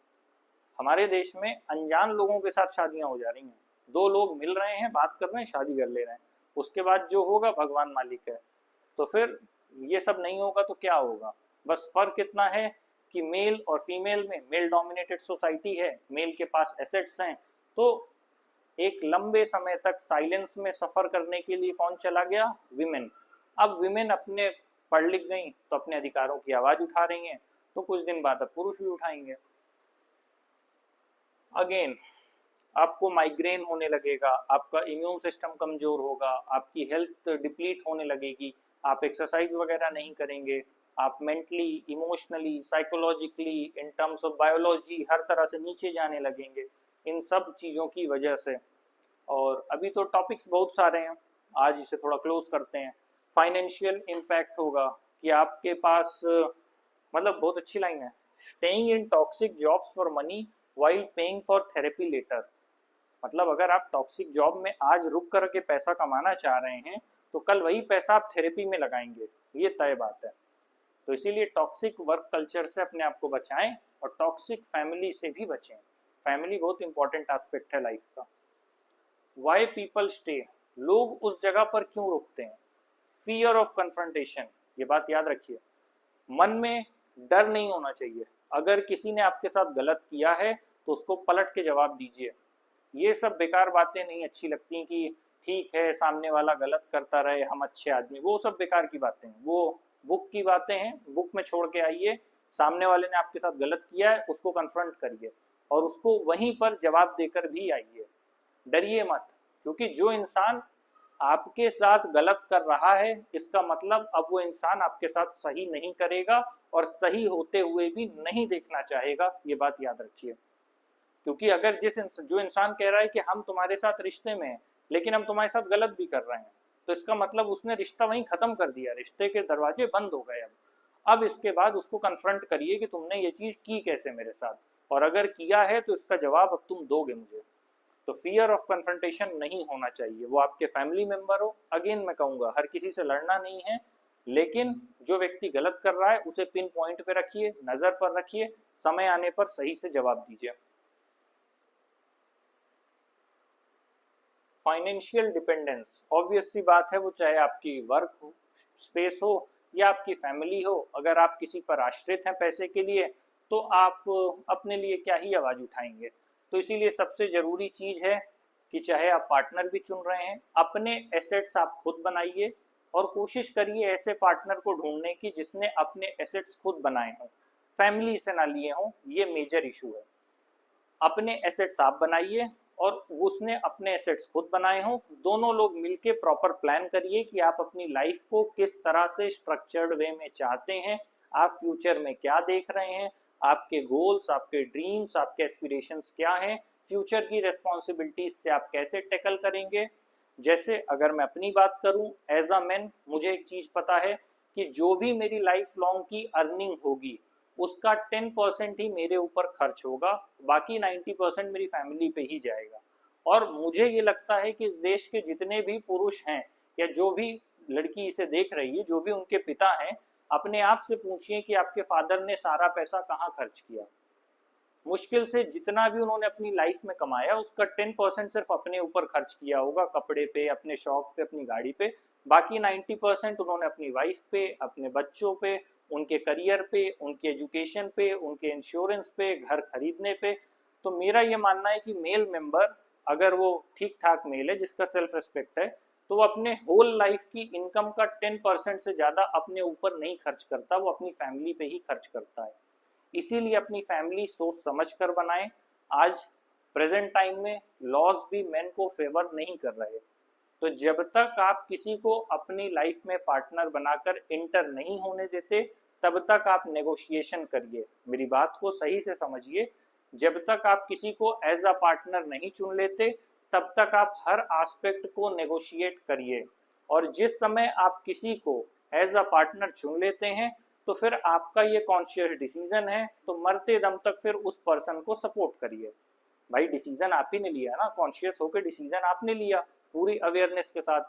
हमारे देश में अनजान लोगों के साथ शादियां हो जा रही हैं, दो लोग मिल रहे हैं, बात कर रहे हैं, शादी कर ले रहे हैं, उसके बाद जो होगा भगवान मालिक है। तो फिर ये सब नहीं होगा तो क्या होगा? बस फर्क इतना है कि मेल और फीमेल में, मेल डोमिनेटेड सोसाइटी है, मेल के पास एसेट्स हैं, तो एक लंबे समय तक साइलेंस में सफर करने के लिए कौन चला गया? विमेन। अब विमेन अपने पढ़ लिख गई तो अपने अधिकारों की आवाज उठा रही हैं, तो कुछ दिन बाद अब पुरुष भी उठाएंगे। अगेन, आपको माइग्रेन होने लगेगा, आपका इम्यून सिस्टम कमजोर होगा, आपकी हेल्थ डिप्लीट होने लगेगी, आप एक्सरसाइज वगैरह नहीं करेंगे, आप mentally, emotionally, psychologically, in terms of biology हर तरह से नीचे जाने लगेंगे इन सब चीज़ों की वजह से। और अभी तो टॉपिक्स बहुत सारे हैं, आज इसे थोड़ा क्लोज करते हैं। फाइनेंशियल इम्पैक्ट होगा कि आपके पास मतलब बहुत अच्छी लाइन है, staying in toxic jobs for money while paying for therapy later. मतलब अगर आप टॉक्सिक जॉब में आज रुक करके पैसा कमाना चाह रहे हैं तो कल वही पैसा आप थेरेपी में लगाएंगे, ये तय बात है। तो इसीलिए टॉक्सिक वर्क कल्चर से अपने आप को बचाएं और टॉक्सिक फैमिली से भी बचें। फैमिली बहुत इंपॉर्टेंट एस्पेक्ट है लाइफ का। वाई पीपल स्टे, लोग उस जगह पर क्यों रुकते हैं? फियर ऑफ कन्फ्रंटेशन, ये बात याद रखिए। मन में डर नहीं होना चाहिए, अगर किसी ने आपके साथ गलत किया है तो उसको पलट के जवाब दीजिए। ये सब बेकार बातें नहीं अच्छी लगती कि ठीक है सामने वाला गलत करता रहे हम अच्छे आदमी, वो सब बेकार की बातें हैं, वो बुक की बातें हैं, बुक में छोड़ के आइए। सामने वाले ने आपके साथ गलत किया है उसको कन्फ्रंट करिए और उसको वहीं पर जवाब देकर भी आइए, डरिए मत। क्योंकि जो इंसान आपके साथ गलत कर रहा है इसका मतलब अब वो इंसान आपके साथ सही नहीं करेगा और सही होते हुए भी नहीं देखना चाहेगा, ये बात याद रखिए। क्योंकि अगर जो इंसान कह रहा है कि हम तुम्हारे साथ रिश्ते में हैं लेकिन हम तुम्हारे साथ गलत भी कर रहे हैं, तो इसका मतलब उसने रिश्ता वहीं खत्म कर दिया, रिश्ते के दरवाजे बंद हो गए। अब इसके बाद उसको कन्फ्रंट करिए कि तुमने ये चीज की कैसे मेरे साथ, और अगर किया है तो इसका जवाब अब तुम दोगे मुझे। तो फियर ऑफ कन्फ्रंटेशन नहीं होना चाहिए, वो आपके फैमिली मेंबर हो। अगेन मैं कहूंगा हर किसी से लड़ना नहीं है, लेकिन जो व्यक्ति गलत कर रहा है उसे पिन पॉइंट पे रखिए, नजर पर रखिए, समय आने पर सही से जवाब दीजिए। फाइनेंशियल डिपेंडेंस, ऑब्वियस सी बात है, वो चाहे आपकी वर्क हो स्पेस हो या आपकी फैमिली हो, अगर आप किसी पर आश्रित हैं पैसे के लिए तो आप अपने लिए क्या ही आवाज़ उठाएंगे। तो इसीलिए सबसे ज़रूरी चीज़ है कि चाहे आप पार्टनर भी चुन रहे हैं, अपने एसेट्स आप खुद बनाइए और कोशिश करिए ऐसे पार्टनर को ढूंढने की जिसने अपने एसेट्स खुद बनाए हों, फैमिली से ना लिए हों, ये मेजर इशू है। अपने एसेट्स आप बनाइए और उसने अपने एसेट्स खुद बनाए हों, दोनों लोग मिलके प्रॉपर प्लान करिए कि आप अपनी लाइफ को किस तरह से स्ट्रक्चर्ड वे में चाहते हैं, आप फ्यूचर में क्या देख रहे हैं, आपके गोल्स, आपके ड्रीम्स, आपके एस्पिरेशंस क्या हैं, फ्यूचर की रिस्पॉन्सिबिलिटीज से आप कैसे टैकल करेंगे। जैसे अगर मैं अपनी बात करूं, एज अ मैन मुझे एक चीज़ पता है कि जो भी मेरी लाइफ लॉन्ग की अर्निंग होगी उसका 10% ही मेरे ऊपर खर्च होगा, बाकी 90% मेरी फैमिली पे ही जाएगा। और मुझे ये लगता है कि इस देश के जितने भी पुरुष हैं या जो भी लड़की इसे देख रही है, जो भी उनके पिता हैं, अपने आप से पूछिए कि आपके फादर ने सारा पैसा कहाँ खर्च किया। मुश्किल से जितना भी उन्होंने अपनी लाइफ में कमाया उसका 10% सिर्फ अपने ऊपर खर्च किया होगा, कपड़े पे, अपने शौक पे, अपनी गाड़ी पे। बाकी 90% उन्होंने अपनी वाइफ पे, अपने बच्चों पे, उनके करियर पे, उनके एजुकेशन पे, उनके इंश्योरेंस पे, घर खरीदने पे। तो मेरा ये मानना है कि मेल मेंबर अगर वो ठीक ठाक मेल है जिसका सेल्फ रिस्पेक्ट है तो वो अपने होल लाइफ की इनकम का 10% से ज़्यादा अपने ऊपर नहीं खर्च करता, वो अपनी फैमिली पे ही खर्च करता है। इसीलिए अपनी फैमिली सोच समझ कर बनाएं। आज प्रेजेंट टाइम में लॉज भी मेन को फेवर नहीं कर रहे, तो जब तक आप किसी को अपनी लाइफ में पार्टनर बनाकर इंटर नहीं होने देते तब तक आप नेगोशिएशन करिए। मेरी बात को सही से समझिए, जब तक आप किसी को एज अ पार्टनर नहीं चुन लेते तब तक आप हर एस्पेक्ट को नेगोशिएट करिए। और जिस समय आप किसी को एज अ पार्टनर चुन लेते हैं तो फिर आपका ये कॉन्शियस डिसीजन है, तो मरते दम तक फिर उस पर्सन को सपोर्ट करिए। भाई डिसीजन आप ही ने लिया ना, कॉन्शियस होकर डिसीजन आपने लिया पूरी अवेयरनेस के साथ।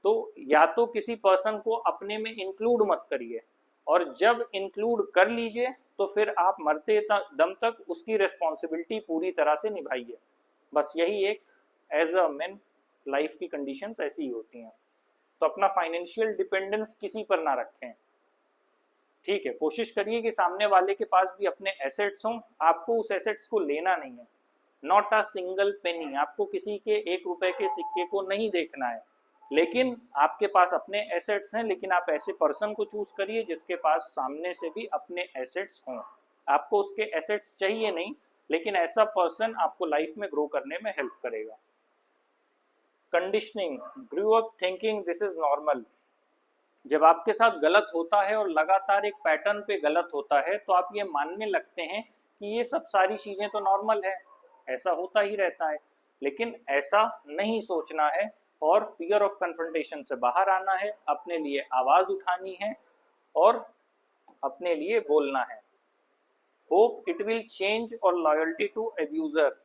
तो या तो किसी पर्सन को अपने में इंक्लूड मत करिए, और जब इंक्लूड कर लीजिए तो फिर आप मरते दम तक उसकी रिस्पॉन्सिबिलिटी पूरी तरह से निभाइए। बस यही एक एज अ मैन लाइफ की कंडीशंस ऐसी ही होती हैं। तो अपना फाइनेंशियल डिपेंडेंस किसी पर ना रखें, ठीक है। कोशिश करिए कि सामने वाले के पास भी अपने एसेट्स हों, आपको उस एसेट्स को लेना नहीं है, नॉट अ सिंगल पेनी, आपको किसी के 1 रुपए के सिक्के को नहीं देखना है। लेकिन आपके पास अपने एसेट्स हैं, लेकिन आप ऐसे पर्सन को चूज करिए जिसके पास सामने से भी अपने एसेट्स हों। आपको उसके एसेट्स चाहिए नहीं, लेकिन ऐसा पर्सन आपको लाइफ में ग्रो करने में हेल्प करेगा। Conditioning, grew up thinking this is normal. जब आपके साथ गलत होता है और लगातार एक पैटर्न पे गलत होता है तो आप ये मानने लगते हैं कि ये सब सारी चीज़ें तो नॉर्मल है, ऐसा होता ही रहता है। लेकिन ऐसा नहीं सोचना है और फियर ऑफ कन्फ्रंटेशन से बाहर आना है, अपने लिए आवाज उठानी है और अपने लिए बोलना है। होप इट विल चेंज और लॉयल्टी टू एब्यूजर।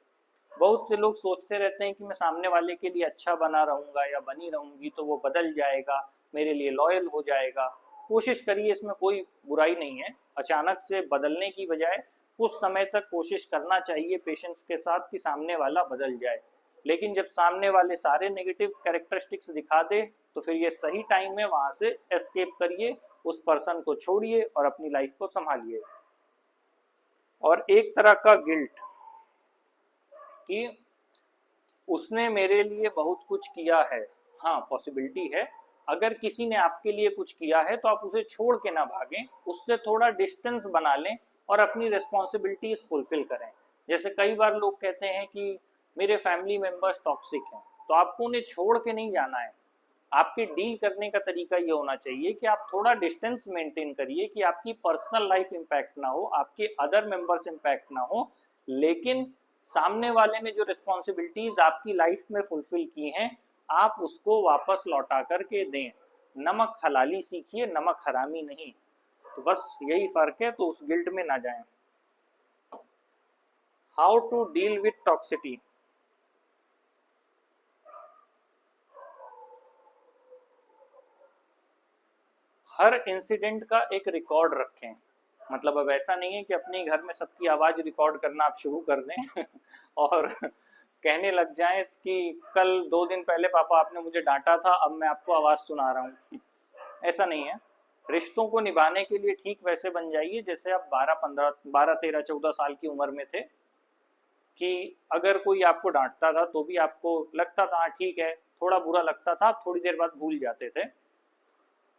बहुत से लोग सोचते रहते हैं कि मैं सामने वाले के लिए अच्छा बना रहूंगा या बनी रहूंगी तो वो बदल जाएगा, मेरे लिए लॉयल हो जाएगा। कोशिश करिए, इसमें कोई बुराई नहीं है। अचानक से बदलने की बजाय कुछ समय तक कोशिश करना चाहिए पेशेंस के साथ कि सामने वाला बदल जाए। लेकिन जब सामने वाले सारे नेगेटिव कैरेक्टरिस्टिक्स दिखा दे तो फिर ये सही टाइम है, वहां से एस्केप करिए, उस पर्सन को छोड़िए और अपनी लाइफ को संभालिए। और एक तरह का गिल्ट कि उसने मेरे लिए बहुत कुछ किया है, हाँ पॉसिबिलिटी है। अगर किसी ने आपके लिए कुछ किया है तो आप उसे छोड़ के ना भागें, उससे थोड़ा डिस्टेंस बना लें और अपनी रिस्पॉन्सिबिलिटीज फुलफिल करें। जैसे कई बार लोग कहते हैं कि मेरे फैमिली मेंबर्स टॉक्सिक हैं, तो आपको उन्हें छोड़ के नहीं जाना है। आपके डील करने का तरीका ये होना चाहिए कि आप थोड़ा डिस्टेंस मेंटेन करिए कि आपकी पर्सनल लाइफ इम्पैक्ट ना हो, आपके अदर मेंबर्स इम्पैक्ट ना हो, लेकिन सामने वाले ने जो रिस्पॉन्सिबिलिटीज आपकी लाइफ में फुलफिल की हैं आप उसको वापस लौटा करके दें। नमक हलाली सीखिए, नमक हरामी नहीं। तो बस यही फर्क है, तो उस गिल्ट में ना जाएं। How to deal with toxicity. हर इंसिडेंट का एक रिकॉर्ड रखें। मतलब अब ऐसा नहीं है कि अपने घर में सबकी आवाज रिकॉर्ड करना आप शुरू कर दें और कहने लग जाएं कि कल 2 दिन पहले पापा आपने मुझे डांटा था, अब मैं आपको आवाज सुना रहा हूँ। ऐसा नहीं है। रिश्तों को निभाने के लिए ठीक वैसे बन जाइए जैसे आप 12, 13, 14 साल की उम्र में थे, कि अगर कोई आपको डांटता था तो भी आपको लगता था ठीक है, थोड़ा बुरा लगता था, आप थोड़ी देर बाद भूल जाते थे।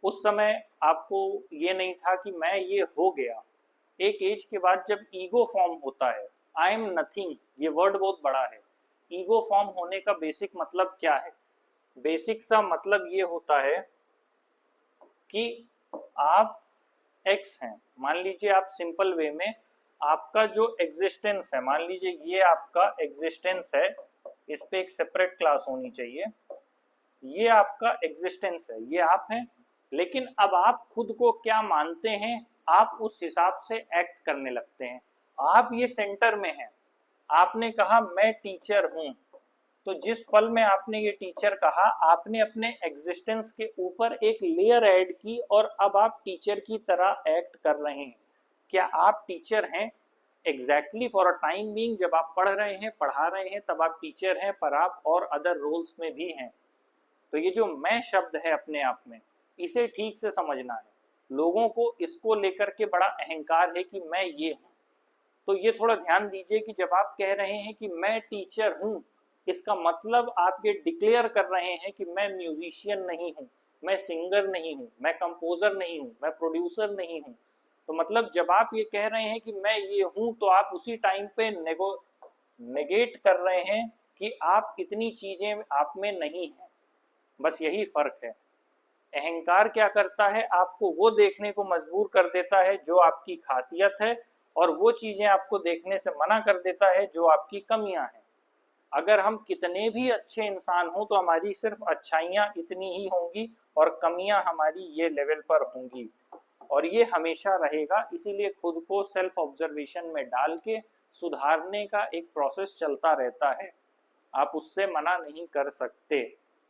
उस समय आपको ये नहीं था कि मैं ये हो गया। एक एज के बाद जब ईगो फॉर्म होता है, आई एम नथिंग, ये वर्ड बहुत बड़ा है। ईगो फॉर्म होने का बेसिक मतलब क्या है? बेसिक सा मतलब ये होता है कि आप एक्स हैं। मान लीजिए आप सिंपल वे में आपका जो एग्जिस्टेंस है, मान लीजिए ये आपका एग्जिस्टेंस है, इस पे एक सेपरेट क्लास होनी चाहिए। ये आपका एग्जिस्टेंस है, ये आप हैं। लेकिन अब आप खुद को क्या मानते हैं, आप उस हिसाब से एक्ट करने लगते हैं। आप ये सेंटर में हैं। आपने कहा मैं टीचर हूं, तो जिस पल में आपने ये टीचर कहा आपने अपने एग्जिस्टेंस के ऊपर एक लेयर ऐड की और अब आप टीचर की तरह एक्ट कर रहे हैं। क्या आप टीचर हैं? Exactly for a time being, जब आप पढ़ रहे हैं, पढ़ा रहे हैं, तब आप टीचर हैं, पर आप और अदर रोल्स में भी हैं। तो ये जो मैं शब्द है अपने आप में, इसे ठीक से समझना है। लोगों को इसको लेकर के बड़ा अहंकार है कि मैं ये हूँ। तो ये थोड़ा ध्यान दीजिए कि जब आप कह रहे हैं कि मैं टीचर हूँ, इसका मतलब आप ये डिक्लेयर कर रहे हैं कि मैं म्यूजिशियन नहीं हूँ, मैं सिंगर नहीं हूँ, मैं कंपोजर नहीं हूँ, मैं प्रोड्यूसर नहीं हूँ। तो मतलब जब आप ये कह रहे हैं कि मैं ये हूँ, तो आप उसी टाइम पे नेगेट कर रहे हैं कि आप इतनी चीजें आप में नहीं हैं। बस यही फर्क है। अहंकार क्या करता है, आपको वो देखने को मजबूर कर देता है जो आपकी खासियत है, और वो चीजें आपको देखने से मना कर देता है जो आपकी कमियां हैं। अगर हम कितने भी अच्छे इंसान हों तो हमारी सिर्फ अच्छाइयां इतनी ही होंगी और कमियां हमारी ये लेवल पर होंगी, और ये हमेशा रहेगा। इसीलिए खुद को सेल्फ ऑब्जर्वेशन में डाल के सुधारने का एक प्रोसेस चलता रहता है, आप उससे मना नहीं कर सकते।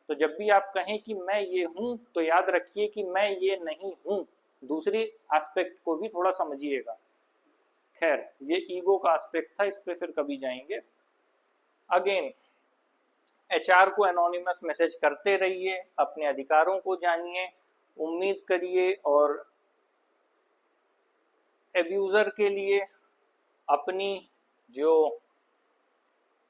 तो जब भी आप कहें कि मैं ये हूं, तो याद रखिए कि मैं ये नहीं हूं। दूसरी एस्पेक्ट को भी थोड़ा समझिएगा। खैर, ये ईगो का एस्पेक्ट था, इस पे फिर कभी जाएंगे। अगेन, एचआर को एनोनिमस मैसेज करते रहिए, अपने अधिकारों को जानिए, उम्मीद करिए, और एब्यूजर के लिए अपनी जो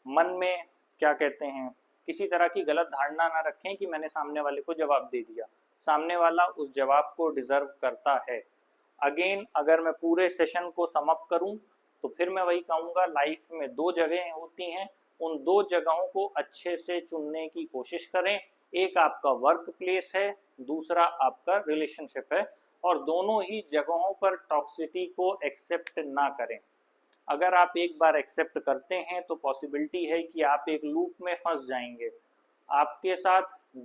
मन में क्या कहते हैं, किसी तरह की गलत धारणा ना रखें कि मैंने सामने वाले को जवाब दे दिया। सामने वाला उस जवाब को डिजर्व करता है। अगेन, अगर मैं पूरे सेशन को समअप करूं तो फिर मैं वही कहूँगा, लाइफ में 2 जगहें होती हैं, उन 2 जगहों को अच्छे से चुनने की कोशिश करें। एक आपका वर्क प्लेस है, दूसरा आपका रिलेशनशिप है, और दोनों ही जगहों पर टॉक्सिटी को एक्सेप्ट ना करें। अगर आप एक बार एक्सेप्ट करते हैं तो पॉसिबिलिटी है कि आप एक लूप में फंस जाएंगे। आपके साथ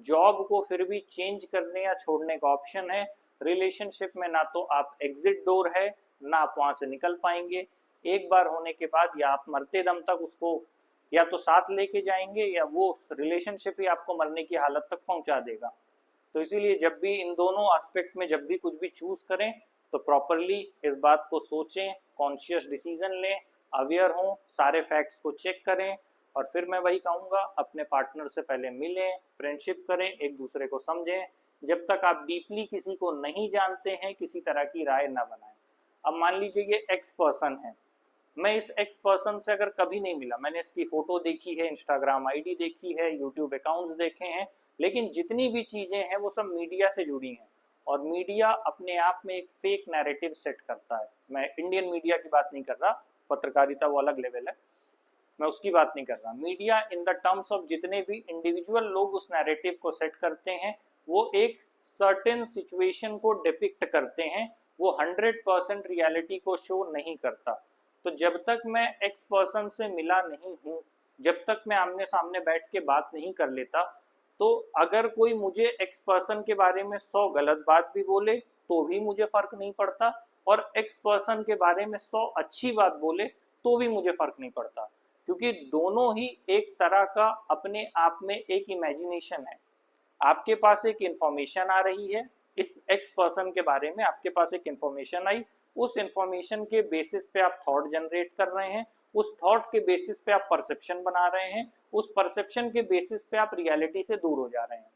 जॉब को फिर भी चेंज करने या छोड़ने का ऑप्शन है। रिलेशनशिप में ना तो आप एग्जिट डोर है, ना आप वहां से निकल पाएंगे। एक बार होने के बाद या आप मरते दम तक उसको या तो साथ लेके जाएंगे या वो रिलेशनशिप ही आपको मरने की हालत तक पहुंचा देगा। तो इसीलिए जब भी इन दोनों एस्पेक्ट में जब भी कुछ भी चूज करें तो प्रॉपरली इस बात को सोचें, कॉन्शियस डिसीजन लें, अवेयर हों, सारे फैक्ट्स को चेक करें। और फिर मैं वही कहूँगा, अपने पार्टनर से पहले मिलें, फ्रेंडशिप करें, एक दूसरे को समझें। जब तक आप डीपली किसी को नहीं जानते हैं किसी तरह की राय ना बनाएं। अब मान लीजिए ये एक्स पर्सन है, मैं इस एक्स पर्सन से अगर कभी नहीं मिला, मैंने इसकी फोटो देखी है, इंस्टाग्राम आईडी देखी है, यूट्यूब अकाउंट्स देखे हैं, लेकिन जितनी भी चीज़ें हैं वो सब मीडिया से जुड़ी हैं। और मीडिया अपने आप में एक फेक नैरेटिव सेट करता है। मैं इंडियन मीडिया की बात नहीं कर रहा, पत्रकारिता वो अलग लेवल है, मैं उसकी बात नहीं कर रहा। Media in the terms of जितने भी इंडिविजुअल लोग उस नैरेटिव को सेट करते हैं, वो एक सर्टेन सिचुएशन को डिपिक्ट करते हैं, वो 100% रियलिटी को शो नहीं करता। तो जब तक मैं एक्स पर्सन से मिला नहीं हूँ, जब तक मैं आमने सामने बैठ के बात नहीं कर लेता, तो अगर कोई मुझे एक्स पर्सन के बारे में 100 गलत बात भी बोले तो भी मुझे फर्क नहीं पड़ता, और एक्स पर्सन के बारे में 100 अच्छी बात बोले तो भी मुझे फर्क नहीं पड़ता, क्योंकि दोनों ही एक तरह का अपने आप में एक इमेजिनेशन है। आपके पास एक इंफॉर्मेशन आ रही है, इस एक्स पर्सन के बारे में आपके पास एक इंफॉर्मेशन आई, उस इंफॉर्मेशन के बेसिस पे आप थॉट जनरेट कर रहे हैं, उस थॉट के बेसिस पे आप परसेप्शन बना रहे हैं, उस परसेप्शन के बेसिस पे आप रियलिटी से दूर हो जा रहे हैं।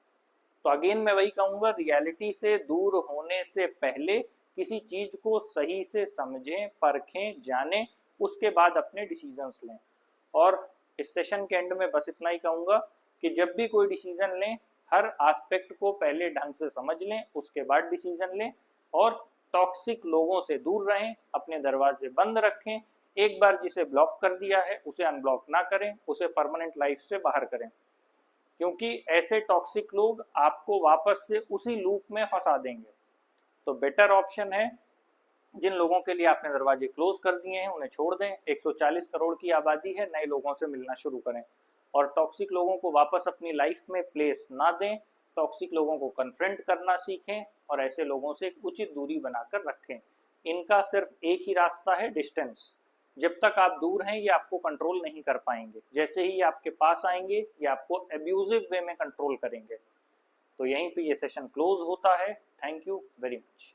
तो अगेन मैं वही कहूँगा, रियलिटी से दूर होने से पहले किसी चीज़ को सही से समझें, परखें, जानें, उसके बाद अपने डिसीजंस लें। और इस सेशन के एंड में बस इतना ही कहूँगा कि जब भी कोई डिसीजन लें, हर एस्पेक्ट को पहले ढंग से समझ लें, उसके बाद डिसीजन लें। और टॉक्सिक लोगों से दूर रहें, अपने दरवाजे बंद रखें। एक बार जिसे ब्लॉक कर दिया है उसे अनब्लॉक ना करें, उसे परमानेंट लाइफ से बाहर करें, क्योंकि ऐसे टॉक्सिक लोग आपको वापस से उसी लूप में फंसा देंगे। तो बेटर ऑप्शन है, जिन लोगों के लिए आपने दरवाजे क्लोज कर दिए हैं उन्हें छोड़ दें। 140 करोड़ की आबादी है, नए लोगों से मिलना शुरू करें और टॉक्सिक लोगों को वापस अपनी लाइफ में प्लेस ना दें। टॉक्सिक लोगों को कन्फ्रंट करना सीखें और ऐसे लोगों से एक उचित दूरी बनाकर रखें। इनका सिर्फ एक ही रास्ता है, डिस्टेंस। जब तक आप दूर हैं ये आपको कंट्रोल नहीं कर पाएंगे, जैसे ही ये आपके पास आएंगे ये आपको एब्यूजिव वे में कंट्रोल करेंगे। तो यहीं पे ये सेशन क्लोज होता है। Thank you very much.